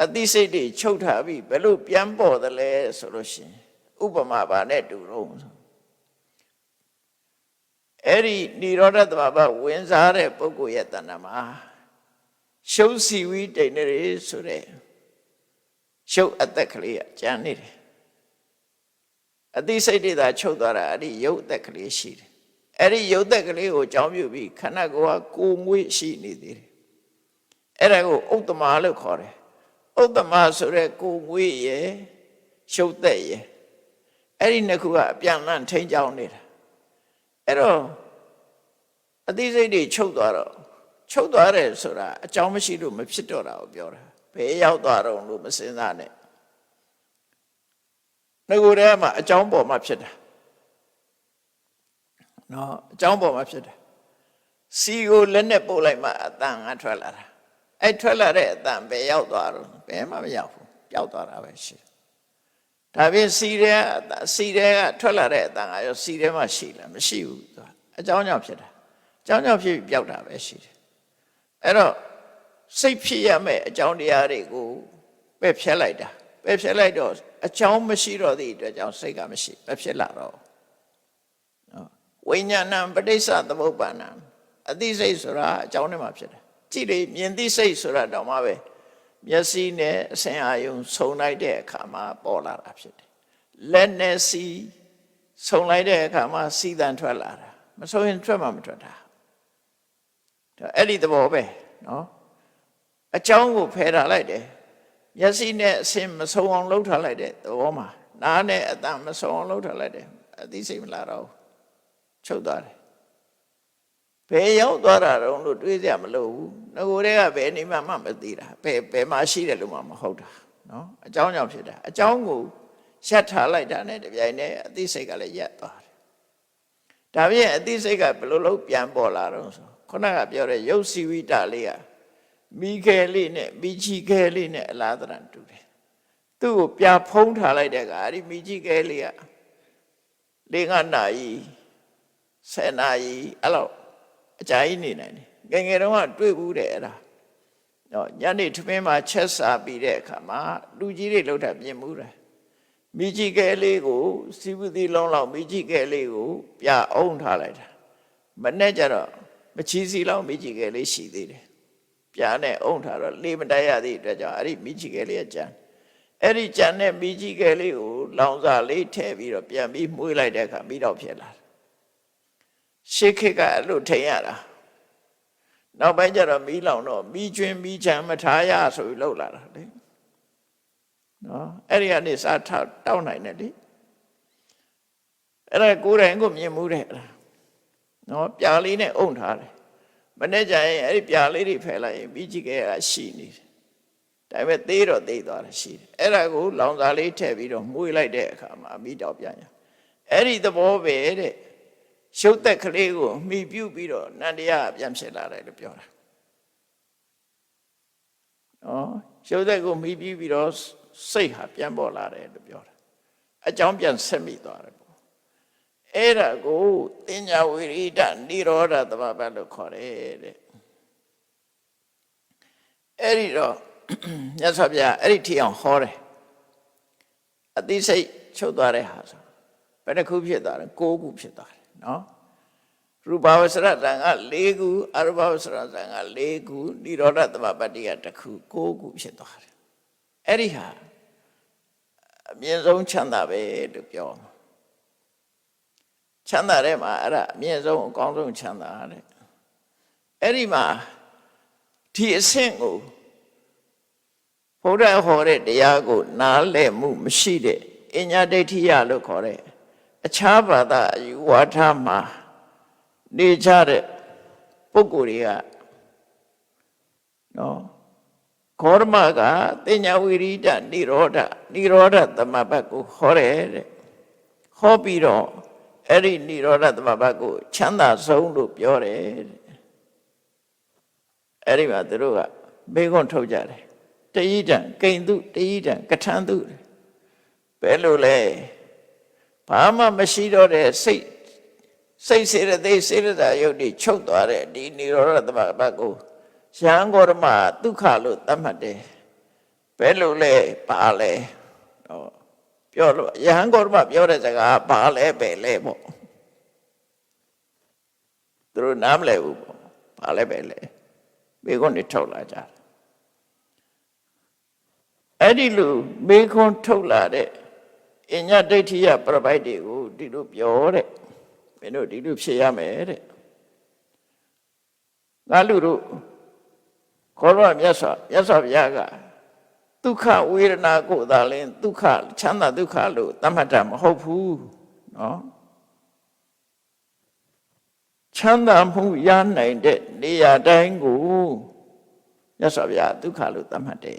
အသိစိတ်တွေချုပ်ထားပြီးဘယ်လိုပြန်ပေါ်သလဲဆိုလို့ရှိရင်ဥပမာပါနဲ့တူတော့အဲ့ဒီនិရောဓသမဘဝင်စားတဲ့ပုဂ္ဂိုလ်ရဲ့တဏ္ဍာမှာရှုပ်စီဝိတိန်တွေဆိုတဲ့ရှုပ်အသက်ကလေးကကျန်နေတယ်အသိစိတ်တွေသာချုပ်သွားတာအဲ့ဒီရုပ်အသက်ကလေးရှိတယ်အဲ့ဒီရုပ်သက်ကလေးကိုအကြောင်းပြုပြီးခန္ဓာကိုယ်ကကိုယ်ငွေ့ရှိနေသေးတယ်အဲ့ဒါကိုဥတ္တမလို့ခေါ်တယ်ဥတ္တမဆိုတဲ့ကိုယ်ငွေ့ရဲ့ရှုပ်သက်ရဲ့အဲ့ဒီနှစ်ခုကအပြန်အလှန်ထိန်းကျောင်းနေတာအဲ့တော့အသိစိတ်တွေချုပ်သွားတော့ချုပ်သွားတယ်ဆိုတာအကြောင်းမရှိလို့မဖြစ်တော့တာကိုပြောတာဘယ်ရောက်သွားတော့လို့မစဉ်းစားနဲ့ငါကိုယ်ထဲမှာအကြောင်းပေါ်မှာဖြစ်တာနော်အကြောင်းပေါ်မှာဖြစ်တာ စီကိုလက်နဲ့ပို့လိုက်မှအတန်ကထွက်လာတာအဲ့ထွက်လာတဲ့အတန်ပဲရောက်သွားတော့ဘယ်မှမရောက်ဘူးပျောက်သွားတာပဲရှိတယ်ဒါပြင်စီထဲကထွက်လာတဲ့အတန်ကရောစီထဲမှာရှိလားမရှိဘူးသူအကြောင်းကြောင့်ဖြစ်တာအကြောင်းကြောင့်ဖြစ်ပြီးပျောက်တာပဲရှိတယ်အဲ့တော့စိတ်ဖြစ်ရမယ့်အကြောင်းတရားတွေကိုပဲဖျက်လိုက်တာပဲဖျက်လိုက်တော့အကြောင်းမရှိတော့သည့်အတွက်ကြောင့်စိတ်ကမရှိမဖြစ်လာတော့နော်ဝိညာဏံပဋိစ္စသမုပ္ပါဏံအသိစိတ်ဆိုတာအကြောင်းနဲ့မှဖြစ်တယ်ကြည့်လေမြင်သိစိတ်ဆိုတာတော့မှပဲမျက်စိနဲ့အစဉ်အာရုံဆုံလိုက်တဲ့အခါမှာပေါ်လာတာဖြစ်တယ်လက်နဲ့စီဆုံလိုက်တဲ့အခါမှာစီတန်ထွက်လာတာမဆုံရင်ထွက်မှမထွက်တာဒါအဲ့ဒီသဘောပဲနော်အကြောင်းကိုဖယ်ထားလိုက်တယ်မျက်စိနဲ့အစဉ်မဆုံအောင်လှုပ်ထားလိုက်တဲ့သဘောမှာနားနဲ့အတန်မဆုံအောင်လှုပ်ထားလိုက်တယ်အသိစိတ်မလာတော့ချုပ်သွားတယ်ဘယ်ရောက်သွားတာတော့လို့တွေးကြမလို့ဘူးငကိုယ်တည်းကဘယ်နေမှမသိတာဘယ်မှာရှိတယ်လို့မှမဟုတ်တာနော်အကြောင်းကြောင့်ဖြစ်တာအကြောင်းကိုရှက်ထားလိုက်တာနဲ့တပြိုင်တည်းအသိစိတ်ကလည်းရက်သွားတယ်ဒါပြင်အသိစိတ်ကဘယ်လိုလုပ်ပြန်ပေါ်လာတော့ဆိုခုနကပြောတဲ့ရုပ်စီဝိတလေးကမိခဲလေးနဲ့မိချီခဲလေးနဲ့အလားတရံတူတယ်သူ့ကိုပြဖုံးထားလိုက်တဲ့ကအဲ့ဒီမိချီခဲလေးက5 နာရီ10 နာရီအဲ့လိုအကြာကြီးနေနိုင်တယ်ငယ်တုန်းကတွေ့ဘူးတယ်အဲ့ဒါတော့ညနေထမင်းမှာချက်စားပြီးတဲ့အခါမှာလူကြီးတွေလှုပ်တာပြင်မှုတယ်မိကြီးကဲလေးကိုစီဝတိလုံးလောက်မိကြီးကဲလေးကိုပြအုံထားလိုက်တာမနဲ့ကြတော့မချီစီလောက်မိကြီးကဲလေးရှိသေးတယ်ပြနဲ့အုံထားတော့လေမတိုက်ရသေးတဲ့အတွက်ကြောင့်အဲ့ဒီမိကြီးကဲလေးကကြံအဲ့ဒီကြံတဲ့မိကြီးကဲလေးကိုလောင်စာလေးထည့်ပြီးတော့ပြန်ပြီးမှုေးလိုက်တဲ့အခါမိတော့ဖြစ်လာတယ်ရှေးခေတ်ကအဲ့လိုထိန်ရတာနောက်ပိုင်းကျတော့မီးလောင်တော့မီးကျွင်းမီးချမ်းမထားရဆိုပြီးလှုပ်လာတာလေနော်အဲ့ဒီကနေစားတောက်နိုင်တယ်လေအဲ့ဒါကိုယ်တိုင်ကိုမြင်မှုတဲ့နော်ပြာလေးနဲ့အုံထားတယ်မနေ့ကျရင်အဲ့ဒီပြာလေးတွေဖယ်လိုက်ရင်မီးကြီးကဲရှိနေတယ်ဒါပေမဲ့သေးတော့သေးသွားတယ်ရှိတယ်အဲ့ဒါကိုလောင်စာလေးထည့်ပြီးတော့မှုေးလိုက်တဲ့အခါမှာမီးတောက်ပြန်ရအဲ့ဒီသဘောပဲတဲ့ရှုပ်သက်ကလေးကိုမှီပြုပြီးတော့နန္တရားပြန်ဖြစ်လာတယ်လို့ပြောတာနော်ရှုပ်သက်ကိုမှီပြုပြီးတော့စိတ်ဟာပြန်ပေါ်လာတယ်လို့ပြောတာအကြောင်းပြန်ဆက်မိသွားတယ်ပေါ့အဲ့ဒါကိုတင်ညာဝိရိဒနိရောဓသမဘတ်လို့ခေါ်တယ်တဲ့အဲ့ဒီတော့မြတ်စွာဘုရားအဲ့ဒီထီအောင်ဟောတယ်အသိစိတ်ချုပ်သွားတဲ့ဟာဆိုဘယ်နှခုဖြစ်သွားလဲ9ခုဖြစ်သွားတယ်နော်ရူပဝဆရတန်က4ခုအရူပဝဆရတန်က4ခုနိရောဓသမပတ္တိက1ခု9ခုဖြစ်သွားတယ်အဲ့ဒီဟာအမြင့်ဆုံးချမ်းသာပဲလို့ပြောချမ်းသာတဲ့မှာအဲ့ဒါအမြင့်ဆုံးအကောင်းဆုံးချမ်းသာတဲ့အဲ့ဒီမှာဒီအဆင့်ကိုဘုရားဟောတဲ့တရားကိုနားလည်မှုမရှိတဲ့အညာဒိဋ္ဌိယလို့ခေါ်တဲ့အခြားဘာသာအယူဝါဒမှာနေကြတဲ့ပုဂ္ဂိုလ်တွေကနော်ခောရမကတင်ညာဝိရိဒနိရောဓသမဘတ်ကိုဟောတယ်တဲ့ဟောပြီးတော့အဲ့ဒီနိရောဓသမဘတ်ကိုချမ်းသာဆုံးလို့ပြောတယ်တဲ့အဲ့ဒီမှာသူတို့ကမေးခွန်းထုတ်ကြတယ်တယိတံကိဉ္တုတယိတံကထံတုဘယ်လိုလဲဘာမှမရှိတော့တဲ့စိတ်စေရသိစေရတာယုတ်တိချုပ်သွားတဲ့ဒီနိရောဓသမဘတ်ကိုယဟန်ဂေါရမဒုက္ခလို့သတ်မှတ်တယ်ဘယ်လိုလဲဘာလဲဟောပြောလို့ယဟန်ဂေါရမပြောတဲ့စကားဘာလဲပဲလဲပေါ့သူတို့နားမလဲဘူးပေါ့ဘာလဲပဲလဲမိခွန်းတွေထုတ်လာကြတယ်အဲ့ဒီလိုမိခွန်းထုတ်လာတဲ့အညဒိဋ္ဌိယပြပိုက်တွေကိုဒီလိုပြောတဲ့မင်းတို့ဒီလိုဖြစ်ရမယ်တဲ့ငါလူတို့ခေါ်တော့မြတ်စွာဘုရားကဒုက္ခဝေဒနာကိုသာလင်ဒုက္ခချမ်းသာဒုက္ခလို့သတ်မှတ်တာမဟုတ်ဘူးနော်ချမ်းသာမှုရနိုင်တဲ့နေရာတိုင်းကိုမြတ်စွာဘုရားဒုက္ခလို့သတ်မှတ်တယ်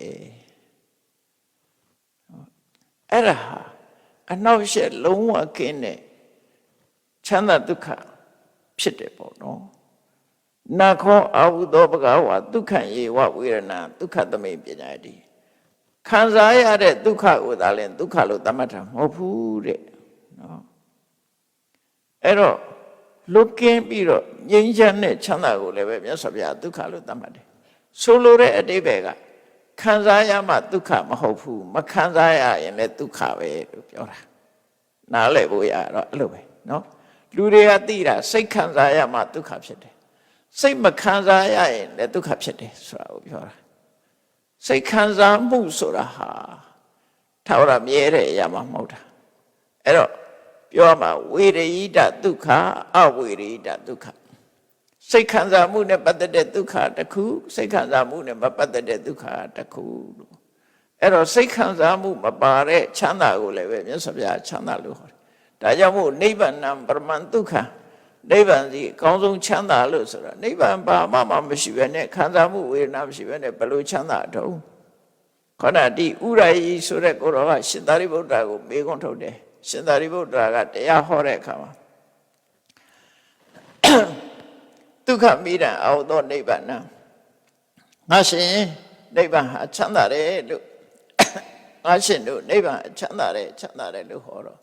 အဲ့ဒါအနောက်ရှက်လုံးဝကင်းတဲ့ချမ်းသာဒုက္ခဖြစ်တယ်ပေါ့နော် နာခောအာဟုသောဘဂဝါဒုက္ခယေဝဝေဒနာဒုက္ခသမိပညာတိခံစားရတဲ့ဒုက္ခကိုသာလဲဒုက္ခလို့သတ်မှတ်တာမဟုတ်ဘူးတဲ့နော်အဲ့တော့လွတ်ကင်းပြီးတော့ငြိမ်းချမ်းတဲ့ချမ်းသာကိုလည်းပဲမြတ်စွာဘုရားဒုက္ခလို့သတ်မှတ်တယ်ဆိုလိုတဲ့အတိပ္ပယ်ကခံစားရမှဒုက္ခမဟုတ်ဘူးမခံစားရရင်လည်းဒုက္ခပဲလို့ပြောတာနားလည်ဖို့ရတော့အဲ့လိုပဲနော်လူတွေကသိတာစိတ်ခံစားရမှဒုက္ခဖြစ်တယ်စိတ်မခံစားရရင်လည်းဒုက္ခဖြစ်တယ်ဆိုတာကိုပြောတာစိတ်ခံစားမှုဆိုတာဟာထာဝရမြဲတဲ့အရာမှမဟုတ်တာအဲ့တော့ပြောမှာဝေရိဒဒုက္ခအဝေရိဒဒုက္ခစိတ်ခံစားမှုနဲ့ပတ်သက်တဲ့ဒုက္ခတစ်ခုစိတ်ခံစားမှုနဲ့မပတ်သက်တဲ့ဒုက္ခတစ်ခုလို့အဲ့တော့စိတ်ခံစားမှုမပါတဲ့ချမ်းသာကိုလည်းပဲမြတ်စွာဘုရားချမ်းသာလို့ဟောတယ်ဒါကြောင့်မို့နိဗ္ဗာန်ပရမန်ဒုက္ခနိဗ္ဗာန်စီအကောင်းဆုံးချမ်းသာလို့ဆိုတာနိဗ္ဗာန်ဘာမှမရှိဘဲနဲ့ခံစားမှုဝေဒနာမရှိဘဲနဲ့ဘယ်လိုချမ်းသာတော့ခန္ဓာဒီဥရယီဆိုတဲ့ကိုတော်ကရှင်သာရိပုတ္တရာကိုမေးခွန်းထုတ်တယ်ရှင်သာရိပုတ္တရာကတရားဟောတဲ့အခါမှာဒုက္ခမိဒံအောသောနိဗ္ဗာန်ငါရှင်နိဗ္ဗာန်ဟာချမ်းသာတယ်လို့ငါရှင်တို့နိဗ္ဗာန်ချမ်းသာတယ်လို့ဟောတော့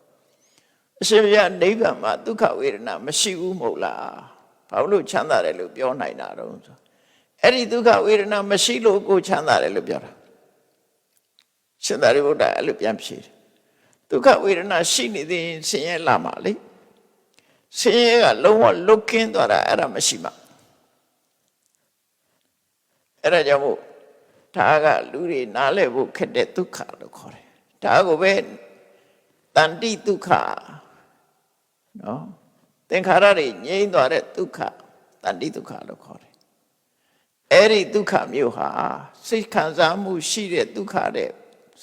အရှင်ဘုရားနိဗ္ဗာန်မှာဒုက္ခဝေဒနာမရှိဘူးမဟုတ်လားဘာလို့ချမ်းသာတယ်လို့ပြောနိုင်တာတော့ဆိုအဲ့ဒီဒုက္ခဝေဒနာမရှိလို့ကိုချမ်းသာတယ်လို့ပြောတာရှင်သာရိပုတ္တရာအဲ့လိုပြန်ဖြေတယ်ဒုက္ခဝေဒနာရှိနေသေးရင်ဆင်းရဲလာမှာလေဆင်းရဲကလုံးဝလွတ်ကင်းသွားတာအဲ့ဒါမရှိမှအဲ့ဒါကြောင့်မို့ဒါကလူတွေနားလည်ဖို့ခက်တဲ့ဒုက္ခလို့ခေါ်တယ်ဒါကိုပဲတဏ္ဍိဒုက္ခနော်သင်္ခါရတွေငြိမ်းသွားတဲ့ဒုက္ခတဏ္ဍိဒုက္ခလို့ခေါ်တယ်အဲ့ဒီဒုက္ခမျိုးဟာစိတ်ခံစားမှုရှိတဲ့ဒုက္ခတဲ့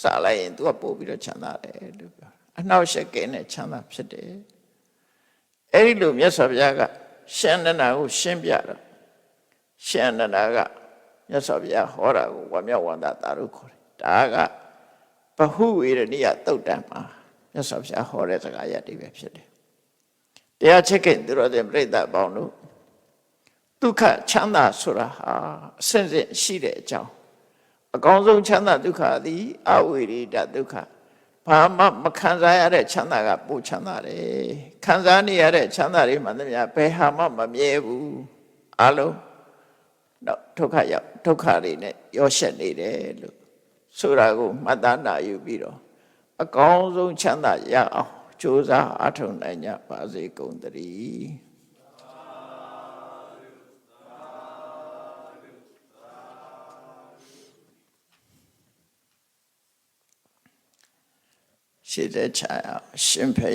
စလိုက်ရင်သူကပို့ပြီးတော့ချမ်းသာတယ်လို့ပြောအနှောက်အယှက်ကင်းတဲ့ချမ်းသာဖြစ်တယ်အဲ့ဒီလိုမြတ်စွာဘုရားကရှန္ဒနာကိုရှင်းပြတော့ရှန္ဒနာကမြတ်စွာဘုရားဟောတာကိုဝါမြောက်ဝန္တာတာလို့ခေါ်တယ်ဒါကဘဟုဝေရဏိယသုတ်တံမှာမြတ်စွာဘုရားဟောတဲ့စကားရပ်တွေပဲဖြစ်တယ်တရားချစ်ခင်သူတော်စင်ပြိဿပေါင်းတို့ဒုက္ခချမ်းသာဆိုတာဟာအစဉ်စဉ်ရှိတဲ့အကြောင်းအကောင်းဆုံးချမ်းသာဒုက္ခသည်အဝေရိဒဒုက္ခဘာမှမခံစားရတဲ့ချမ်းသာကပိုချမ်းသာတယ်ခံစားနေရတဲ့ချမ်းသာတွေမှန်သမျှဘယ်ဟာမှမမြဲဘူးအလုံးတော့ဒုက္ခရောက်ဒုက္ခတွေနဲ့ရောရှက်နေတယ်လို့ဆိုတာကိုမှတ်သားနိုင်ယူပြီးတော့အကောင်းဆုံးချမ်းသာရအောင်ကြိုးစားအားထုတ်နိုင်ကြပါစေကုန်သတည်းရှိတဲ့ချာရှင်ဖေ